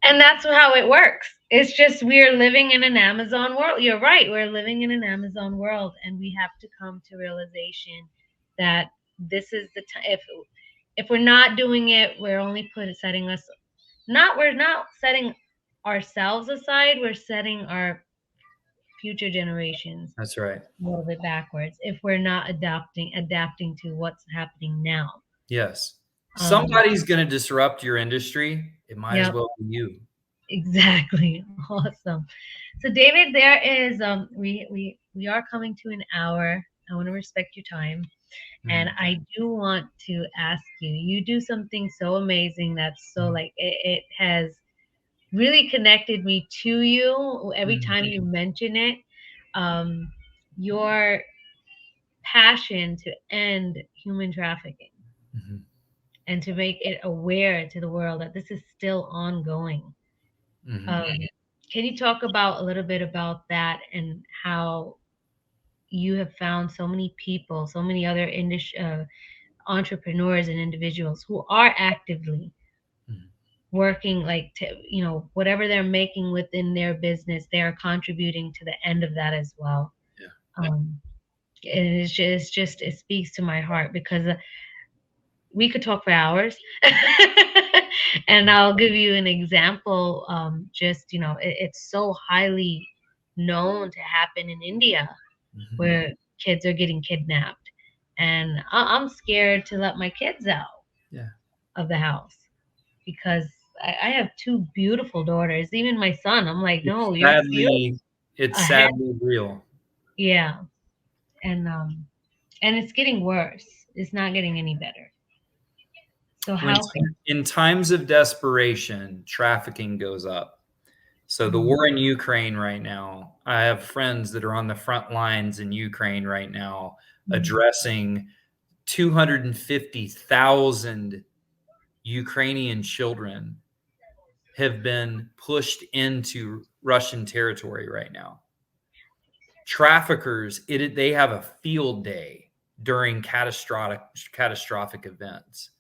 and that's how it works. It's just we're living in an Amazon world. You're right. We're living in an Amazon world, and we have to come to realization that this is the time. If we're not doing it, we're only setting us not. We're not setting ourselves aside. We're setting our future generations That's right. a little bit backwards if we're not adapting to what's happening now. Yes. Um, Somebody's going to disrupt your industry. It might as yep, well be you. exactly. Awesome. So David, there is we are coming to an hour. I want to respect your time. And Mhm. I do want to ask you, you do something so amazing that's so like it has really connected me to you every Mhm. time you mention it. Um, your passion to end human trafficking Mhm. and to make it aware to the world that this is still ongoing. Mhm. Um, can you talk about a little bit about that and how you have found so many people, so many other entrepreneurs and individuals who are actively Mhm. working, like to, whatever they're making within their business, they are contributing to the end of that as well. Yeah. Um, and it's just it speaks to my heart because we could talk for hours. And I'll give you an example. Just it's so highly known to happen in India Mhm. where kids are getting kidnapped, and I'm scared to let my kids out Yeah. of the house because I have two beautiful daughters. Even my son, I'm like, It's no, you're sadly, it's ahead. sadly real. Yeah, and it's getting worse. It's not getting any better. So When how can in times of desperation, trafficking goes up. So the mm, war in Ukraine right now, I have friends that are on the front lines in Ukraine right now mm, addressing 250,000 Ukrainian children have been pushed into Russian territory right now. Traffickers, they have a field day during catastrophic events.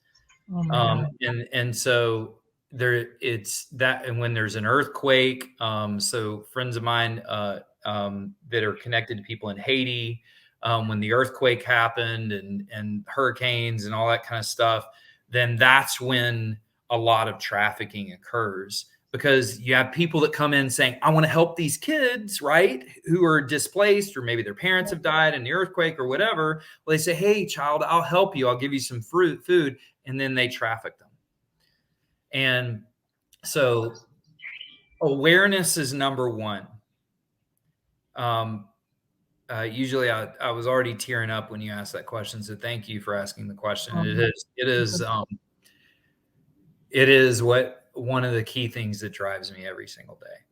oh my God. And so there it's that, and when there's an earthquake, so friends of mine that are connected to people in Haiti, when the earthquake happened and hurricanes and all that kind of stuff, then that's when a lot of trafficking occurs, because you have people that come in saying, I want to help these kids, right, who are displaced, or maybe their parents have died in the earthquake or whatever. Well, they say, hey child, I'll help you, I'll give you some food, and then they traffic them. And so awareness is number one. Um, Usually I was already tearing up when you asked that question. So thank you for asking the question. Um, It is what one of the key things that drives me every single day.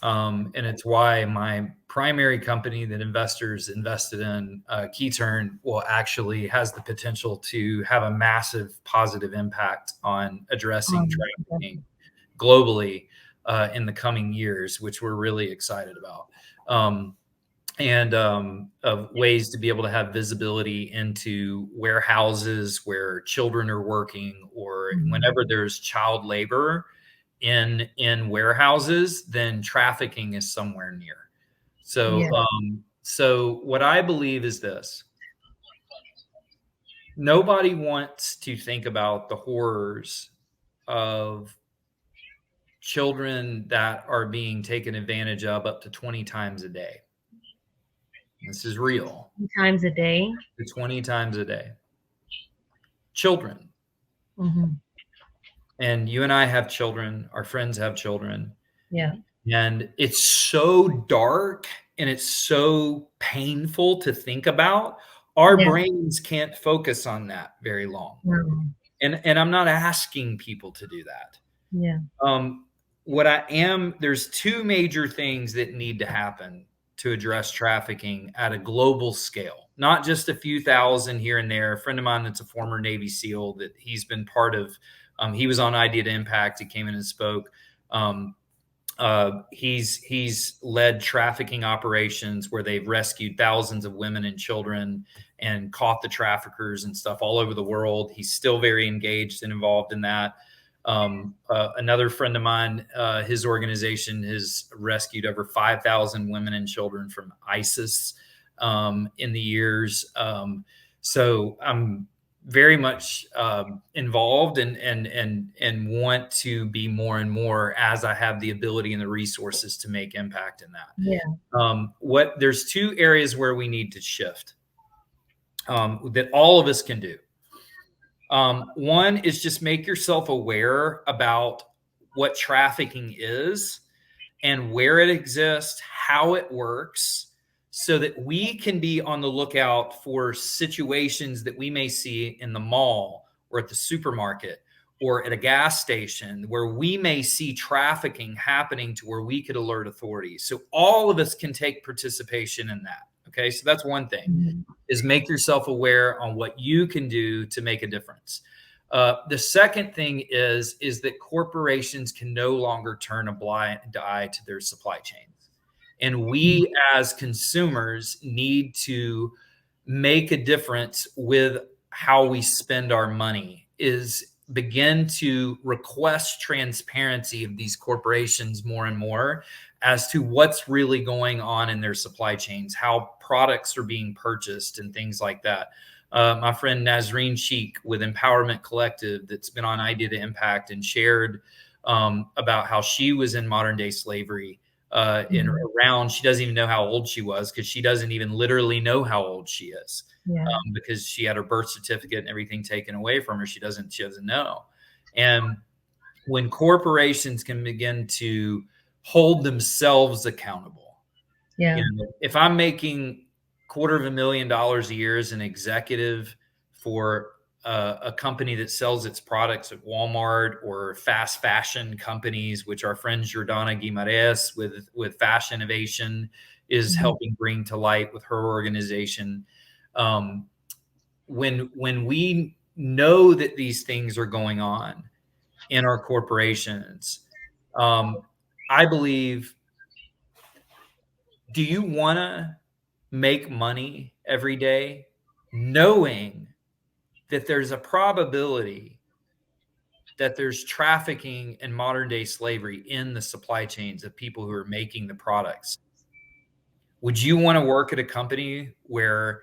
And it's why my primary company that investors invested in, Keyturn, will actually has the potential to have a massive positive impact on addressing trafficking globally in the coming years, which we're really excited about. And of ways to be able to have visibility into warehouses where children are working, or mm, whenever there's child labor in warehouses, then trafficking is somewhere near. So, yeah, so what I believe is this: nobody wants to think about the horrors of children that are being taken advantage of up to 20 times a day. This is real. 3 times a day. 20 times a day. Children. Hmm. And you and I have children, our friends have children. Yeah. And it's so dark and it's so painful to think about. Our Yeah. brains can't focus on that very long. Mm, And I'm not asking people to do that. yeah. Um, there's two major things that need to happen to address trafficking at a global scale, not just a few thousand here and there. A friend of mine that's a former Navy SEAL, that he's been part of, he was on Idea to Impact. He came in and spoke. Um, he's led trafficking operations where they've rescued thousands of women and children and caught the traffickers and stuff all over the world. He's still very engaged and involved in that. Another friend of mine, his organization has rescued over 5,000 women and children from ISIS in the years. So I'm very much involved and want to be more and more, as I have the ability and the resources to make impact in that. Yeah. There's two areas where we need to shift, that all of us can do. One is just make yourself aware about what trafficking is and where it exists, how it works, so that we can be on the lookout for situations that we may see in the mall or at the supermarket or at a gas station where we may see trafficking happening, to where we could alert authorities. So all of us can take participation in that. Okay, so that's one thing, Mhm. is make yourself aware on what you can do to make a difference. The second thing is that corporations can no longer turn a blind eye to their supply chains, and we as consumers need to make a difference with how we spend our money. Is begin to request transparency of these corporations more and more as to what's really going on in their supply chains, how products are being purchased, and things like that. My friend Nazreen Sheikh with Empowerment Collective, that's been on Idea to Impact, and shared about how she was in modern day slavery. Mhm. She doesn't even know how old she was, because she doesn't even literally know how old she is, Yeah. because she had her birth certificate and everything taken away from her. She doesn't know. And when corporations can begin to hold themselves accountable. Yeah. If I'm making $250,000 a year as an executive for a company that sells its products at Walmart or fast fashion companies, which our friend Jordana Guimarães with Fashion Innovation is Mhm. helping bring to light with her organization. Um, when we know that these things are going on in our corporations, um, I believe, do you want to make money every day knowing that there's a probability that there's trafficking and modern day slavery in the supply chains of people who are making the products? Would you want to work at a company where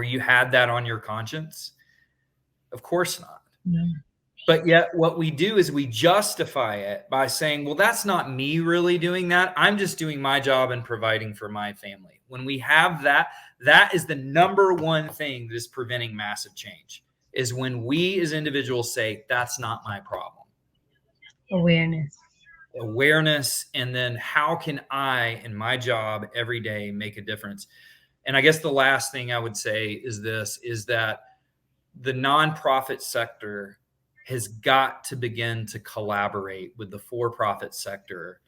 you had that on your conscience? Of course not. Yeah. But yet, what we do is we justify it by saying, well, that's not me really doing that. I'm just doing my job and providing for my family. When we have that, that is the number one thing that is preventing massive change, is when we as individuals say, that's not my problem. Awareness. Awareness, and then how can I, in my job every day, make a difference? And I guess the last thing I would say is this, is that the nonprofit sector has got to begin to collaborate with the for-profit sector,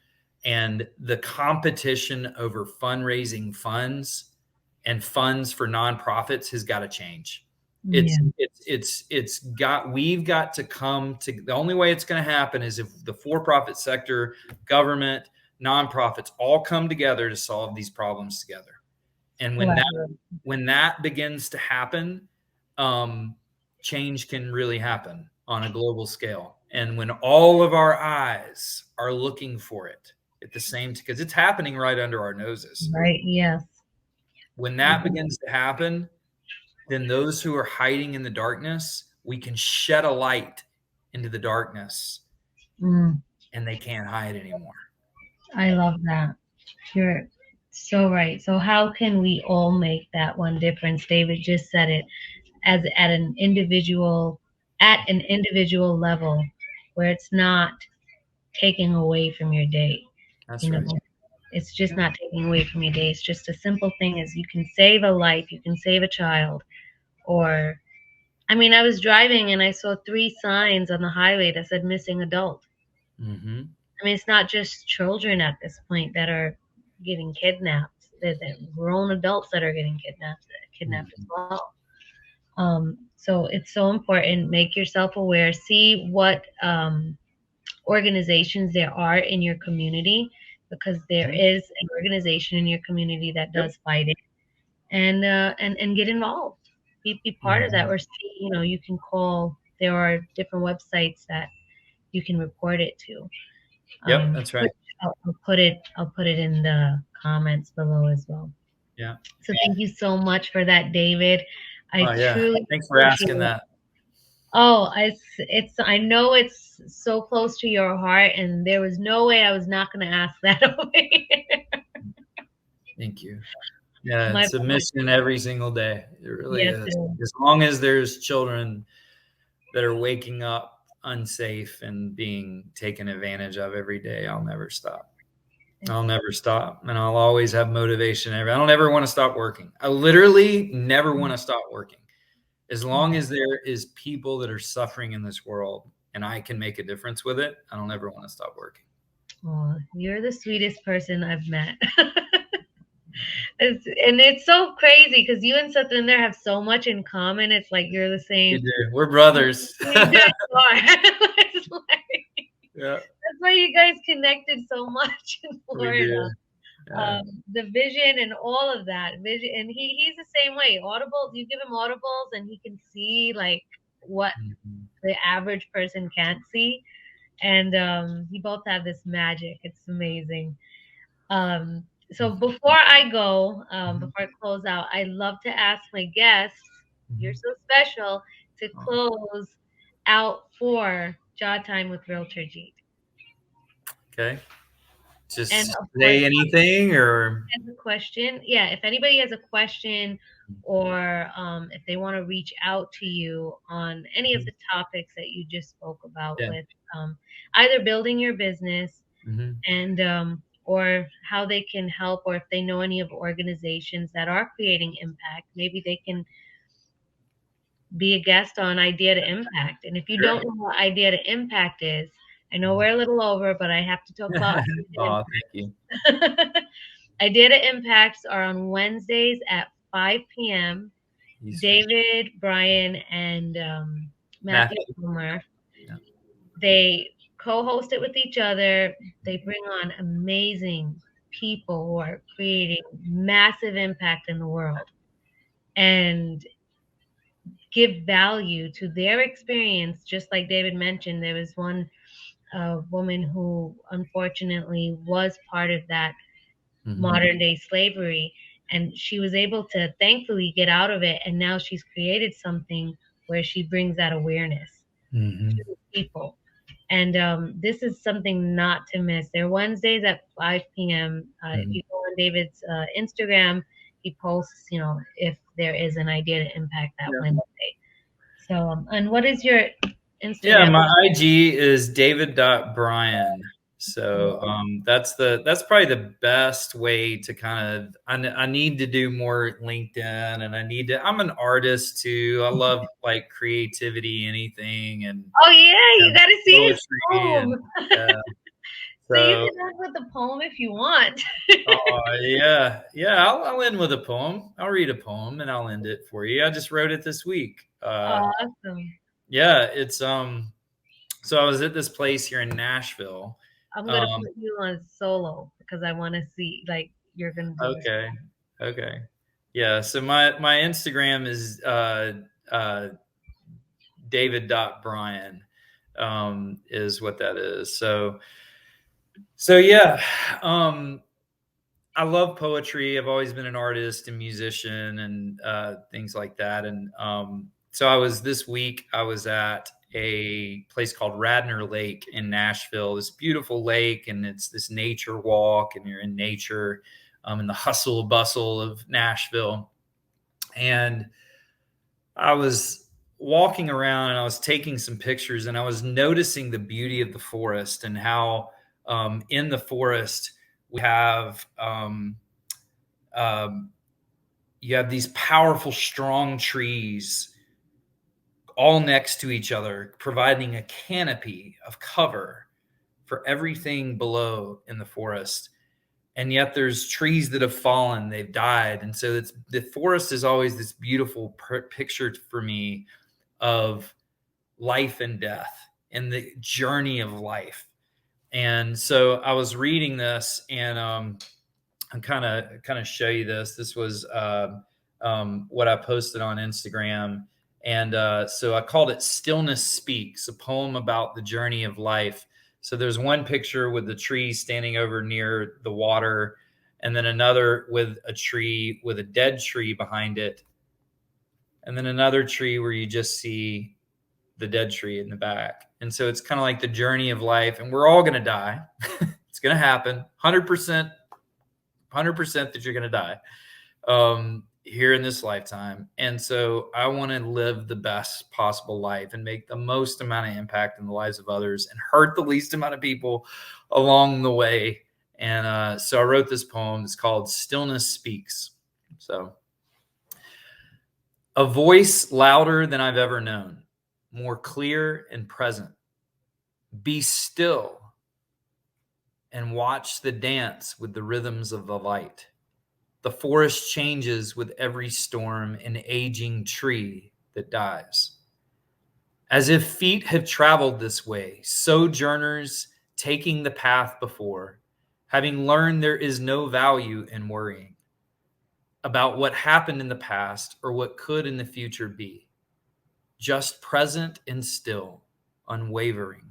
and the competition over fundraising funds and funds for nonprofits has got to change. Yeah. We've got to come to, the only way it's going to happen is if the for-profit sector, government, nonprofits all come together to solve these problems together. And Collaborate. when that begins to happen, um, change can really happen on a global scale. And when all of our eyes are looking for it at the same, because it's happening right under our noses. Right. Yes. When that begins to happen, then those who are hiding in the darkness, we can shed a light into the darkness, Mm, and they can't hide anymore. I love that. You're so right. So how can we all make that one difference? David just said it, as at an individual level, where it's not taking away from your day. That's You know, right. it's just not taking away from your day. It's just a simple thing as you can save a life, you can save a child. Or, I mean, I was driving and I saw three signs on the highway that said missing adult. Mm-hmm. I mean, it's not just children at this point that are getting kidnapped. There's grown adults that are getting kidnapped as Mm-hmm. well. So it's so important. Make yourself aware. See what organizations there are in your community, because there Mm-hmm. is an organization in your community that Yep. does fight it, and get involved. Be part of that, Mm-hmm. or see. You can call. There are different websites that you can report it to. Yep. That's right. Which I'll put it in the comments below as well. Yeah. So thank you so much for that, David. I Oh, yeah. truly Thanks for appreciate asking it. that. Oh, I know it's so close to your heart, and there was no way I was not going to ask that over here. Thank you. Yeah, My it's a mission every single day. It really yes, is. it is. As long as there's children that are waking up unsafe and being taken advantage of every day, I'll never stop. I'll It's, never stop. And I'll always have motivation. I don't ever want to stop working. I literally never want to stop working. As long as there is people that are suffering in this world and I can make a difference with it, I don't ever want to stop working. oh, you're the sweetest person I've met. And it's so crazy because you and Satwinder have so much in common. It's like you're the We same. do. We're brothers. You guys are. It's like, Yeah, that's why you guys connected so much in we do. Florida. Yeah. The vision and all of that vision, and he's the same way. Audibles, you give him audibles, and he can see like what Mhm. the average person can't see. And you both have this magic. It's amazing. So before I go, Mhm. before I close out, I love to ask my guests, you're Mhm. so special, to Oh, close out for Jaw Time with Realtor Jeet. okay. And Just of course, say anything or has a question, yeah, if anybody has a question or if they want to reach out to you on any of the topics that you just spoke about yeah. with either building your business Hmm. and or how they can help, or if they know any of organizations that are creating impact, maybe they can be a guest on Idea to Impact. And if you Sure. don't know what Idea to Impact is, I know we're a little over, but I have to talk about Idea Oh, thank you. to Impact. Idea to Impacts are on Wednesdays at 5 p.m. Eastern. David, Bryan, and Matthew Matthew. Palmer, Yeah. they co-host it with each other. They bring on amazing people who are creating massive impact in the world and give value to their experience. Just like David mentioned, there was one woman who unfortunately was part of that Hmm. modern day slavery, and she was able to thankfully get out of it, and now she's created something where she brings that awareness Hmm. to people. And this is something not to miss. They're Wednesdays at 5 p.m. If Hmm. you go on David's Instagram, he posts, if there is an idea to impact that Yeah. Wednesday. So, and what is your Yeah, Instagram? my IG is david.bryan. So that's probably the best way to kind of I need to do more LinkedIn, and I'm an artist too. I love like creativity, anything, Oh yeah, you and got to see his poetry and poem. yeah. So you So can end with the poem if you want. oh yeah, I'll end with a poem. I'll read a poem and I'll end it for you. I just wrote it this week. Awesome. Yeah, it's so I was at this place here in Nashville. I'm gonna Um, put you on solo because I want to see like you're gonna do this. okay, okay, yeah. So my Instagram is uh, David.Bryan is what that is. So yeah, um, I love poetry. I've always been an artist and musician and things like that. And so I was this week. I was at a place called Radnor Lake in Nashville. This beautiful lake, and it's this nature walk, and you're in nature, in the hustle bustle of Nashville. And I was walking around, and I was taking some pictures, and I was noticing the beauty of the forest and how in the forest we have. Um, you have these powerful, strong trees all next to each other, providing a canopy of cover for everything below in the forest. And yet there's trees that have fallen, they've died. And so the forest is always this beautiful picture for me of life and death and the journey of life. And so I was reading this, and and kind of show you this. This was what I posted on Instagram, and so I called it "Stillness Speaks," a poem about the journey of life. So there's one picture with the tree standing over near the water, and then another with a tree with a dead tree behind it, and then another tree where you just see the dead tree in the back. And so it's kind of like the journey of life, and we're all going to die. It's going to happen, 100% that you're going to die here in this lifetime. And so I want to live the best possible life and make the most amount of impact in the lives of others and hurt the least amount of people along the way. And so I wrote this poem. It's called Stillness Speaks. So, a voice louder than I've ever known, more clear and present. Be still and watch the dance with the rhythms of the light. The forest changes with every storm, an aging tree that dies. As if feet have traveled this way, sojourners taking the path before, having learned there is no value in worrying about what happened in the past or what could in the future be. Just present and still, unwavering.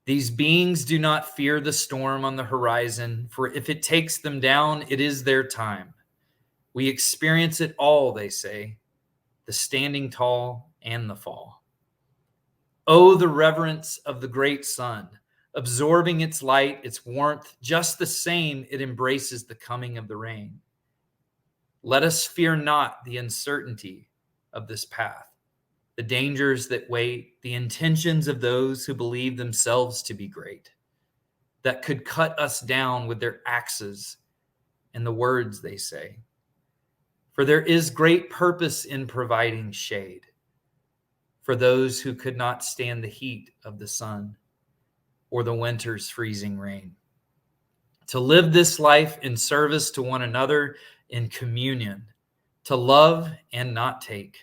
These beings do not fear the storm on the horizon, for if it takes them down, it is their time. We experience it all, they say, the standing tall and the fall. Oh, the reverence of the great sun, Absorbing its light, its warmth, just the same, it embraces the coming of the rain. Let us fear not the uncertainty of this path, the dangers that wait, the intentions of those who believe themselves to be great, that could cut us down with their axes and the words they say. For there is great purpose in providing shade for those who could not stand the heat of the sun or the winter's freezing rain. To live this life in service to one another, in communion, to love and not take.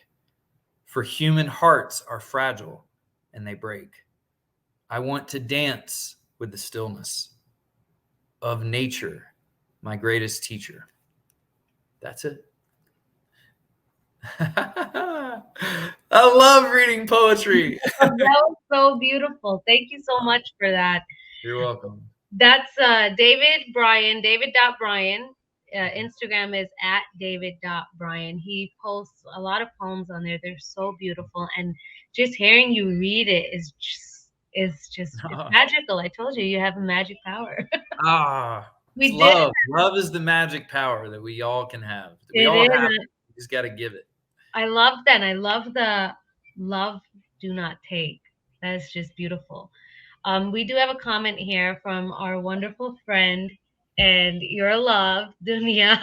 For human hearts are fragile and they break. I want to dance with the stillness of nature, my greatest teacher. That's it. I love reading poetry. That was so beautiful. Thank you so much for that. You're welcome. That's David Bryan, David.Bryan. Instagram is at David.Bryan. He posts a lot of poems on there. They're so beautiful. And just hearing you read it it's magical. I told you, you have a magic power. It's We did. love. Love is the magic power that we all can have. We It all is. have it. We just got to give it. I love that. I love the love, do not take. That's just beautiful. We do have a comment here from our wonderful friend and your love, Dunya.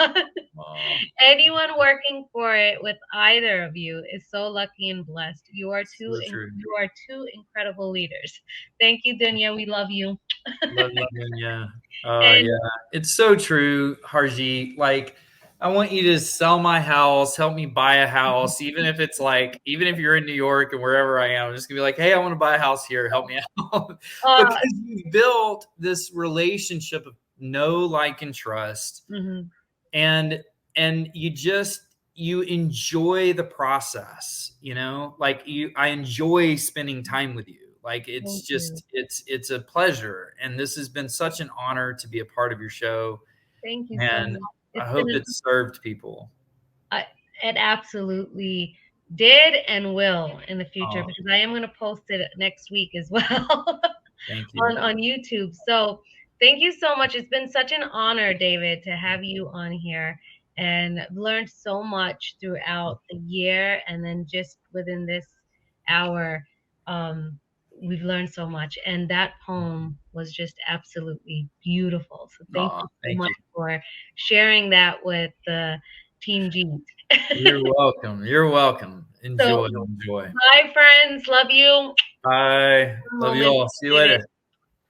Anyone working for it with either of you is so lucky and blessed. You are So true. you are two incredible leaders. Thank you, Dunya. We love you. Love you, Dunya. Oh, And yeah. It's so true, Harjeet. Like, I want you to sell my house, help me buy a house, even if it's like, even if you're in New York and wherever I am, I'm just gonna be like, hey, I want to buy a house here, help me out. Because you built this relationship of know, like, and trust. mhm. And you enjoy the process, like I enjoy spending time with you. Like it's Thank you. just it's a pleasure, and this has been such an honor to be a part of your show, Thank you so and much. I It's hope been it served people. it absolutely did and will in the future, Oh, because I am going to post it next week as well thank you. on YouTube. So thank you so much. It's been such an honor, David, to have you on here, and I've learned so much throughout the year, and then just within this hour, we've learned so much. And that poem was just absolutely beautiful. So thank Oh, you so thank much you. for sharing that with the Team Jeet. You're welcome. You're welcome. So, Enjoy. bye, friends. Love you. Bye. One Love you moment, all. See you David. later.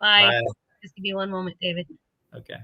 Bye. Bye. Just give me one moment, David. Okay.